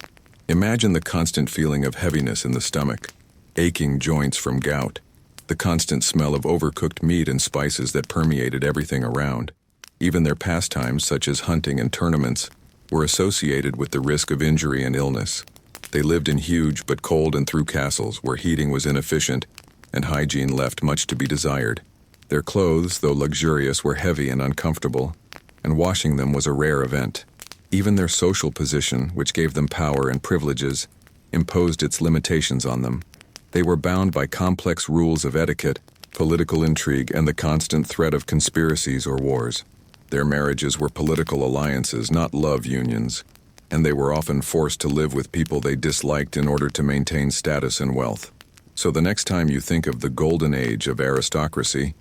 Imagine the constant feeling of heaviness in the stomach, aching joints from gout, the constant smell of overcooked meat and spices that permeated everything around. Even their pastimes, such as hunting and tournaments, were associated with the risk of injury and illness. They lived in huge but cold and through castles where heating was inefficient and hygiene left much to be desired. Their clothes, though luxurious, were heavy and uncomfortable, and washing them was a rare event. Even their social position, which gave them power and privileges, imposed its limitations on them. They were bound by complex rules of etiquette, political intrigue, and the constant threat of conspiracies or wars. Their marriages were political alliances, not love unions, and they were often forced to live with people they disliked in order to maintain status and wealth. So the next time you think of the golden age of aristocracy,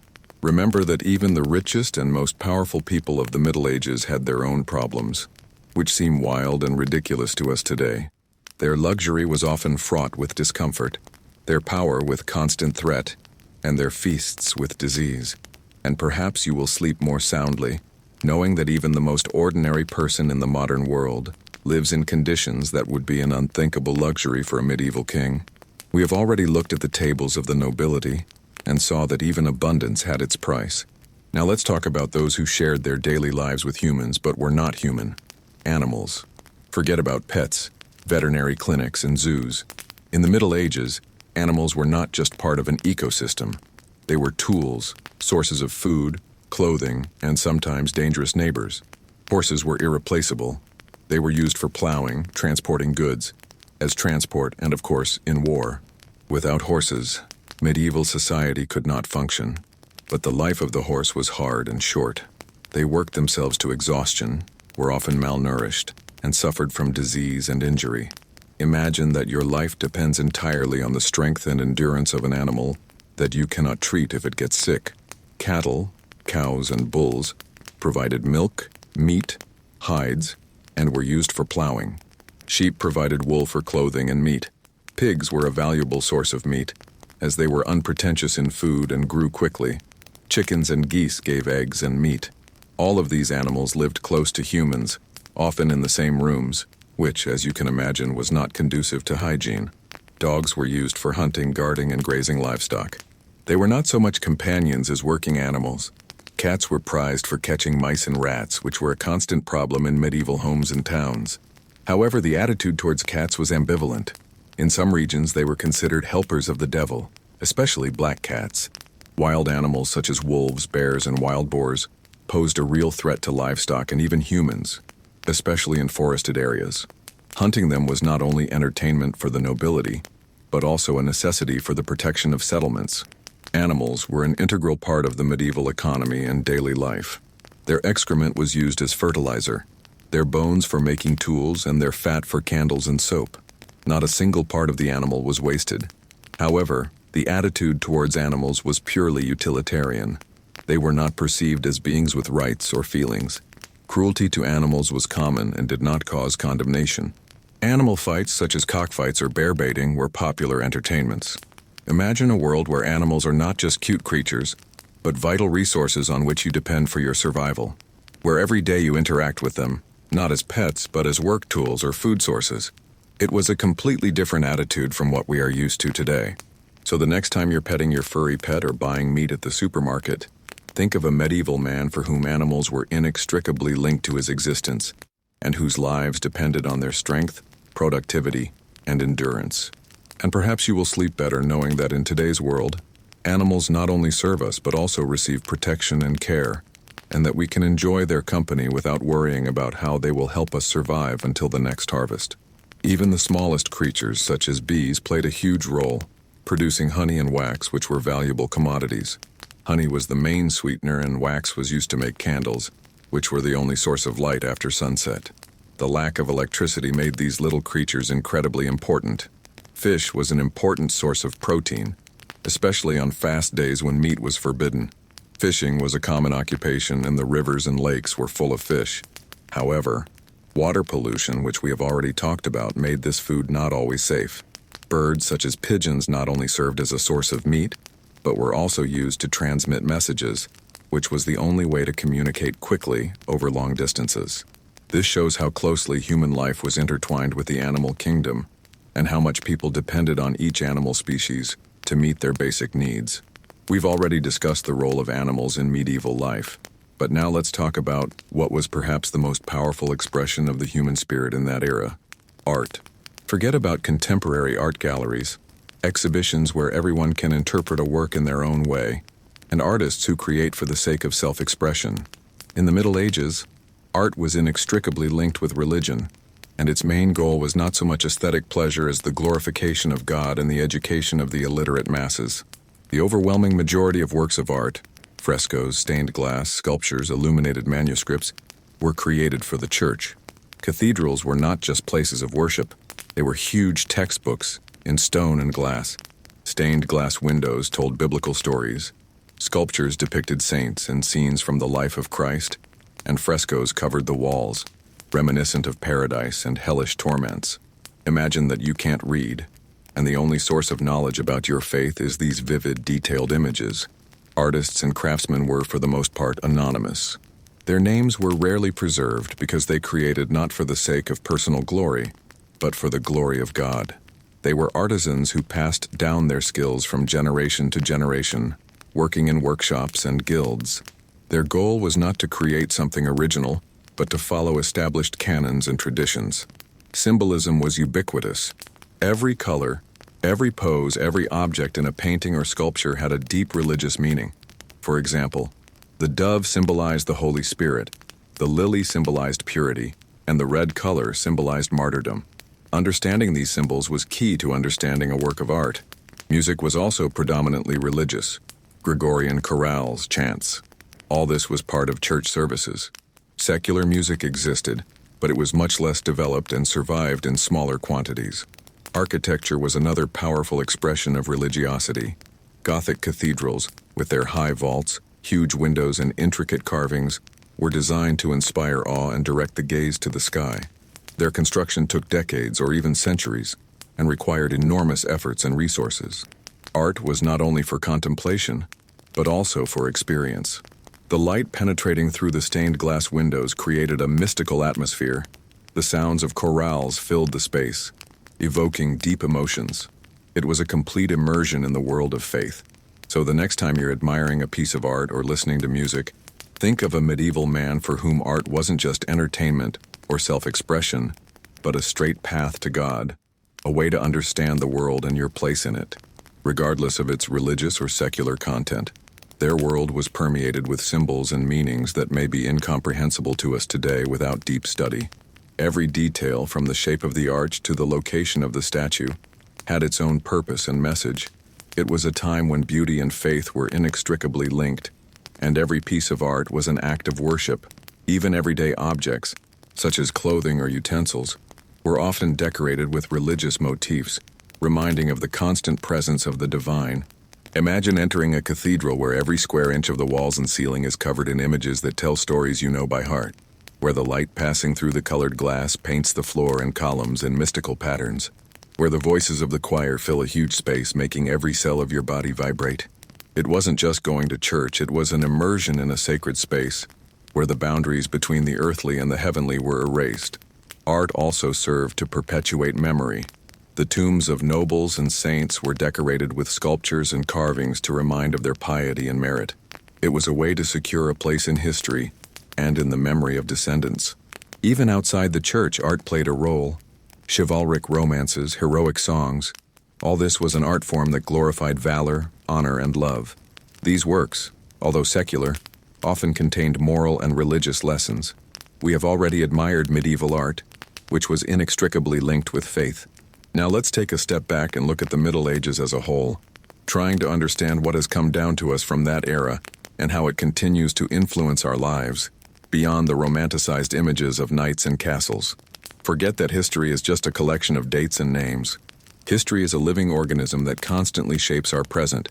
remember that even the richest and most powerful people of the Middle Ages had their own problems, which seem wild and ridiculous to us today. Their luxury was often fraught with discomfort, their power with constant threat, and their feasts with disease. And perhaps you will sleep more soundly, knowing that even the most ordinary person in the modern world lives in conditions that would be an unthinkable luxury for a medieval king. We have already looked at the tables of the nobility and saw that even abundance had its price. Now let's talk about those who shared their daily lives with humans but were not human. Animals. Forget about pets, veterinary clinics, and zoos. In the Middle Ages, animals were not just part of an ecosystem. They were tools, sources of food, clothing, and sometimes dangerous neighbors. Horses were irreplaceable. They were used for plowing, transporting goods, as transport, and of course, in war. Without horses, medieval society could not function. But the life of the horse was hard and short. They worked themselves to exhaustion, were often malnourished, and suffered from disease and injury. Imagine that your life depends entirely on the strength and endurance of an animal that you cannot treat if it gets sick. Cattle, cows, and bulls provided milk, meat, hides, and were used for plowing. Sheep provided wool for clothing and meat. Pigs were a valuable source of meat, as they were unpretentious in food and grew quickly. Chickens and geese gave eggs and meat. All of these animals lived close to humans, often in the same rooms, which, as you can imagine, was not conducive to hygiene. Dogs were used for hunting, guarding, and grazing livestock. They were not so much companions as working animals. Cats were prized for catching mice and rats, which were a constant problem in medieval homes and towns. However, the attitude towards cats was ambivalent. In some regions, they were considered helpers of the devil, especially black cats. Wild animals such as wolves, bears, and wild boars posed a real threat to livestock and even humans, especially in forested areas. Hunting them was not only entertainment for the nobility, but also a necessity for the protection of settlements. Animals were an integral part of the medieval economy and daily life. Their excrement was used as fertilizer, their bones for making tools, and their fat for candles and soap. Not a single part of the animal was wasted. However, the attitude towards animals was purely utilitarian. They were not perceived as beings with rights or feelings. Cruelty to animals was common and did not cause condemnation. Animal fights such as cockfights or bear baiting were popular entertainments. Imagine a world where animals are not just cute creatures, but vital resources on which you depend for your survival, where every day you interact with them, not as pets, but as work tools or food sources. It was a completely different attitude from what we are used to today. So the next time you're petting your furry pet or buying meat at the supermarket, think of a medieval man for whom animals were inextricably linked to his existence, and whose lives depended on their strength, productivity, and endurance. And perhaps you will sleep better knowing that in today's world, animals not only serve us but also receive protection and care, and that we can enjoy their company without worrying about how they will help us survive until the next harvest. Even the smallest creatures, such as bees, played a huge role, producing honey and wax, which were valuable commodities. Honey was the main sweetener, and wax was used to make candles, which were the only source of light after sunset. The lack of electricity made these little creatures incredibly important. Fish was an important source of protein, especially on fast days when meat was forbidden. Fishing was a common occupation, and the rivers and lakes were full of fish. However, water pollution, which we have already talked about, made this food not always safe. Birds such as pigeons not only served as a source of meat, but were also used to transmit messages, which was the only way to communicate quickly over long distances. This shows how closely human life was intertwined with the animal kingdom, and how much people depended on each animal species to meet their basic needs. We've already discussed the role of animals in medieval life, but now let's talk about what was perhaps the most powerful expression of the human spirit in that era: art. Forget about contemporary art galleries, exhibitions where everyone can interpret a work in their own way, and artists who create for the sake of self-expression. In the Middle Ages, art was inextricably linked with religion, and its main goal was not so much aesthetic pleasure as the glorification of God and the education of the illiterate masses. The overwhelming majority of works of art, frescoes, stained glass, sculptures, illuminated manuscripts, were created for the church. Cathedrals were not just places of worship, they were huge textbooks in stone and glass. Stained glass windows told biblical stories, sculptures depicted saints and scenes from the life of Christ, and frescoes covered the walls, reminiscent of paradise and hellish torments. Imagine that you can't read, and the only source of knowledge about your faith is these vivid, detailed images. Artists and craftsmen were, for the most part, anonymous. Their names were rarely preserved because they created not for the sake of personal glory, but for the glory of God. They were artisans who passed down their skills from generation to generation, working in workshops and guilds. Their goal was not to create something original, but to follow established canons and traditions. Symbolism was ubiquitous. Every color, every pose, every object in a painting or sculpture had a deep religious meaning. For example, the dove symbolized the Holy Spirit, the lily symbolized purity, and the red color symbolized martyrdom. Understanding these symbols was key to understanding a work of art. Music was also predominantly religious. Gregorian chorales, chants. All this was part of church services. Secular music existed, but it was much less developed and survived in smaller quantities. Architecture was another powerful expression of religiosity. Gothic cathedrals, with their high vaults, huge windows, and intricate carvings, were designed to inspire awe and direct the gaze to the sky. Their construction took decades or even centuries, and required enormous efforts and resources. Art was not only for contemplation, but also for experience. The light penetrating through the stained glass windows created a mystical atmosphere. The sounds of chorales filled the space, evoking deep emotions. It was a complete immersion in the world of faith. So the next time you're admiring a piece of art or listening to music, think of a medieval man for whom art wasn't just entertainment or self-expression, but a straight path to God, a way to understand the world and your place in it. Regardless of its religious or secular content, their world was permeated with symbols and meanings that may be incomprehensible to us today without deep study. Every detail, from the shape of the arch to the location of the statue, had its own purpose and message. It was a time when beauty and faith were inextricably linked, and every piece of art was an act of worship. Even everyday objects, such as clothing or utensils, were often decorated with religious motifs, reminding of the constant presence of the divine. Imagine entering a cathedral where every square inch of the walls and ceiling is covered in images that tell stories you know by heart, where the light passing through the colored glass paints the floor and columns in mystical patterns, where the voices of the choir fill a huge space, making every cell of your body vibrate. It wasn't just going to church, it was an immersion in a sacred space, where the boundaries between the earthly and the heavenly were erased. Art also served to perpetuate memory. The tombs of nobles and saints were decorated with sculptures and carvings to remind of their piety and merit. It was a way to secure a place in history and in the memory of descendants. Even outside the church, art played a role, chivalric romances, heroic songs. All this was an art form that glorified valor, honor, and love. These works, although secular, often contained moral and religious lessons. We have already admired medieval art, which was inextricably linked with faith. Now let's take a step back and look at the Middle Ages as a whole, trying to understand what has come down to us from that era and how it continues to influence our lives, beyond the romanticized images of knights and castles. Forget that history is just a collection of dates and names. History is a living organism that constantly shapes our present,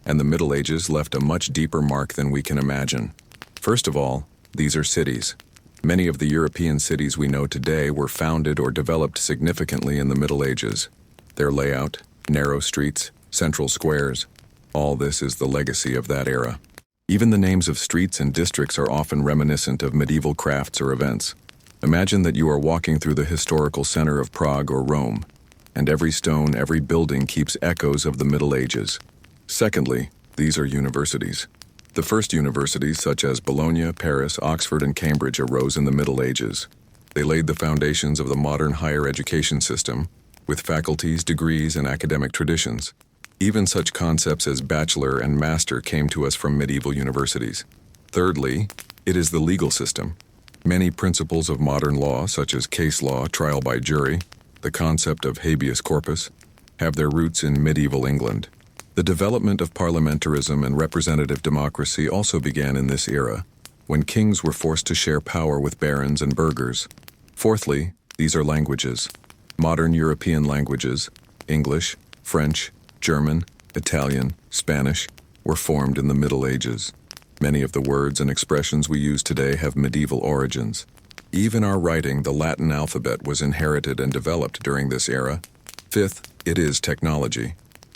and the Middle Ages left a much deeper mark than we can imagine. First of all, these are cities. Many of the European cities we know today were founded or developed significantly in the Middle Ages. Their layout, narrow streets, central squares, all this is the legacy of that era. Even the names of streets and districts are often reminiscent of medieval crafts or events. Imagine that you are walking through the historical center of Prague or Rome, and every stone, every building keeps echoes of the Middle Ages. Secondly, these are universities. The first universities, such as Bologna, Paris, Oxford, and Cambridge, arose in the Middle Ages. They laid the foundations of the modern higher education system, with faculties, degrees, and academic traditions. Even such concepts as bachelor and master came to us from medieval universities. Thirdly, it is the legal system. Many principles of modern law, such as case law, trial by jury, the concept of habeas corpus, have their roots in medieval England. The development of parliamentarism and representative democracy also began in this era, when kings were forced to share power with barons and burghers. Fourthly, these are languages. Modern European languages, English, French, German, Italian, Spanish, were formed in the Middle Ages. Many of the words and expressions we use today have medieval origins. Even our writing, the Latin alphabet, was inherited and developed during this era. Fifth, it is technology.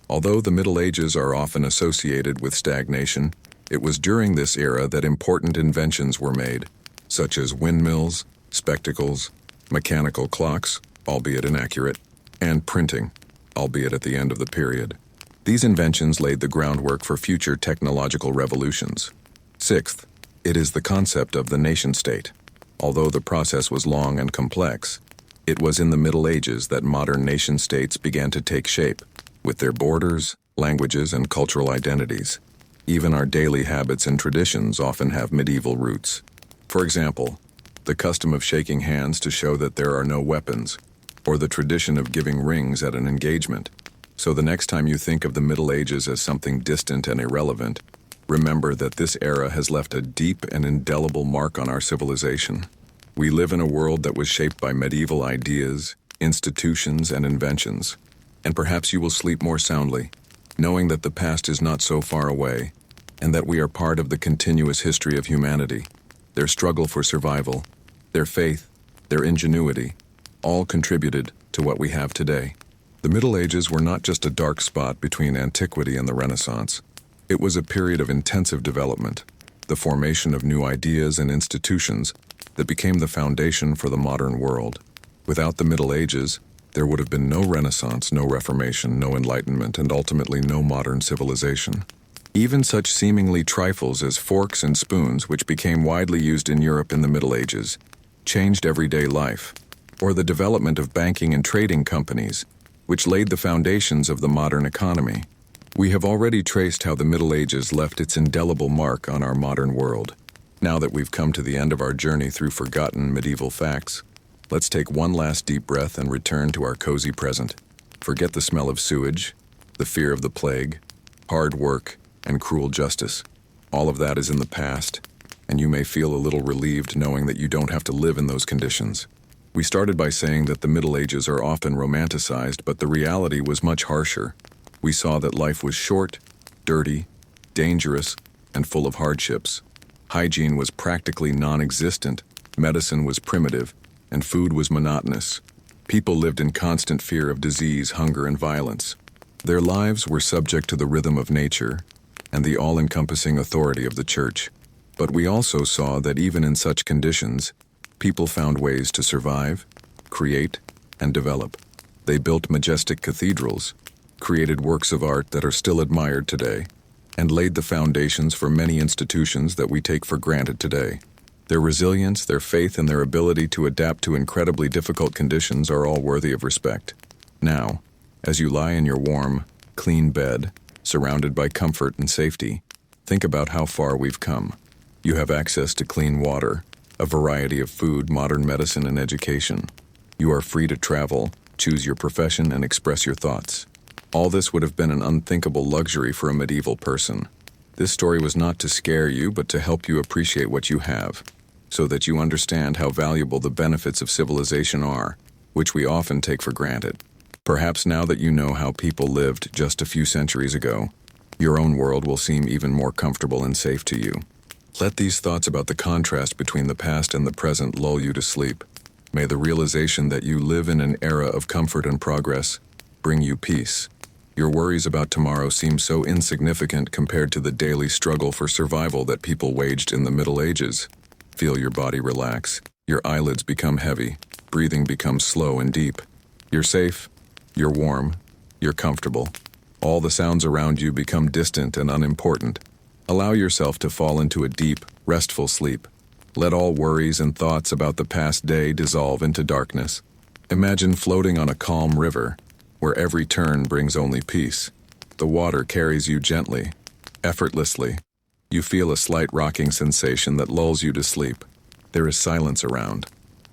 Although the Middle Ages are often associated with stagnation, it was during this era that important inventions were made, such as windmills, spectacles, mechanical clocks, albeit inaccurate, and printing, albeit at the end of the period. These inventions laid the groundwork for future technological revolutions. Sixth, it is the concept of the nation-state. Although the process was long and complex, it was in the Middle Ages that modern nation-states began to take shape, with their borders, languages, and cultural identities. Even our daily habits and traditions often have medieval roots. For example, the custom of shaking hands to show that there are no weapons, or the tradition of giving rings at an engagement. So the next time you think of the Middle Ages as something distant and irrelevant, remember that this era has left a deep and indelible mark on our civilization. We live in a world that was shaped by medieval ideas, institutions, and inventions. And perhaps you will sleep more soundly, knowing that the past is not so far away, and that we are part of the continuous history of humanity. Their struggle for survival, their faith, their ingenuity, all contributed to what we have today. The Middle Ages were not just a dark spot between antiquity and the Renaissance. It was a period of intensive development, the formation of new ideas and institutions that became the foundation for the modern world. Without the Middle Ages, there would have been no Renaissance, no Reformation, no Enlightenment, and ultimately no modern civilization. Even such seemingly trifles as forks and spoons, which became widely used in Europe in the Middle Ages, changed everyday life, or the development of banking and trading companies, which laid the foundations of the modern economy. We have already traced how the Middle Ages left its indelible mark on our modern world. Now that we've come to the end of our journey through forgotten medieval facts, let's take one last deep breath and return to our cozy present. Forget the smell of sewage, the fear of the plague, hard work, and cruel justice. All of that is in the past, and you may feel a little relieved knowing that you don't have to live in those conditions. We started by saying that the Middle Ages are often romanticized, but the reality was much harsher. We saw that life was short, dirty, dangerous, and full of hardships. Hygiene was practically non-existent, medicine was primitive, and food was monotonous. People lived in constant fear of disease, hunger, and violence. Their lives were subject to the rhythm of nature and the all-encompassing authority of the church. But we also saw that even in such conditions, people found ways to survive, create, and develop. They built majestic cathedrals, created works of art that are still admired today, and laid the foundations for many institutions that we take for granted today. Their resilience, their faith, and their ability to adapt to incredibly difficult conditions are all worthy of respect. Now, as you lie in your warm, clean bed, surrounded by comfort and safety, think about how far we've come. You have access to clean water, a variety of food, modern medicine, and education. You are free to travel, choose your profession, and express your thoughts. All this would have been an unthinkable luxury for a medieval person. This story was not to scare you, but to help you appreciate what you have, so that you understand how valuable the benefits of civilization are, which we often take for granted. Perhaps now that you know how people lived just a few centuries ago, your own world will seem even more comfortable and safe to you. Let these thoughts about the contrast between the past and the present lull you to sleep. May the realization that you live in an era of comfort and progress bring you peace. Your worries about tomorrow seem so insignificant compared to the daily struggle for survival that people waged in the Middle Ages. Feel your body relax. Your eyelids become heavy. Breathing becomes slow and deep. You're safe. You're warm. You're comfortable. All the sounds around you become distant and unimportant. Allow yourself to fall into a deep, restful sleep. Let all worries and thoughts about the past day dissolve into darkness. Imagine floating on a calm river, where every turn brings only peace. The water carries you gently, effortlessly. You feel a slight rocking sensation that lulls you to sleep. There is silence around.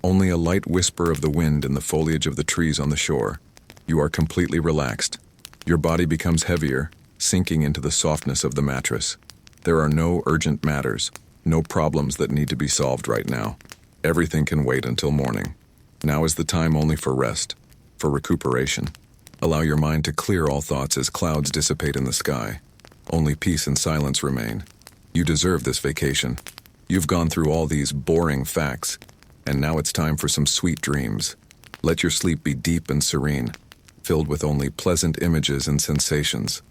Only a light whisper of the wind in the foliage of the trees on the shore. You are completely relaxed. Your body becomes heavier, sinking into the softness of the mattress. There are no urgent matters, no problems that need to be solved right now. Everything can wait until morning. Now is the time only for rest, for recuperation. Allow your mind to clear all thoughts as clouds dissipate in the sky. Only peace and silence remain. You deserve this vacation. You've gone through all these boring facts, and now it's time for some sweet dreams. Let your sleep be deep and serene, filled with only pleasant images and sensations.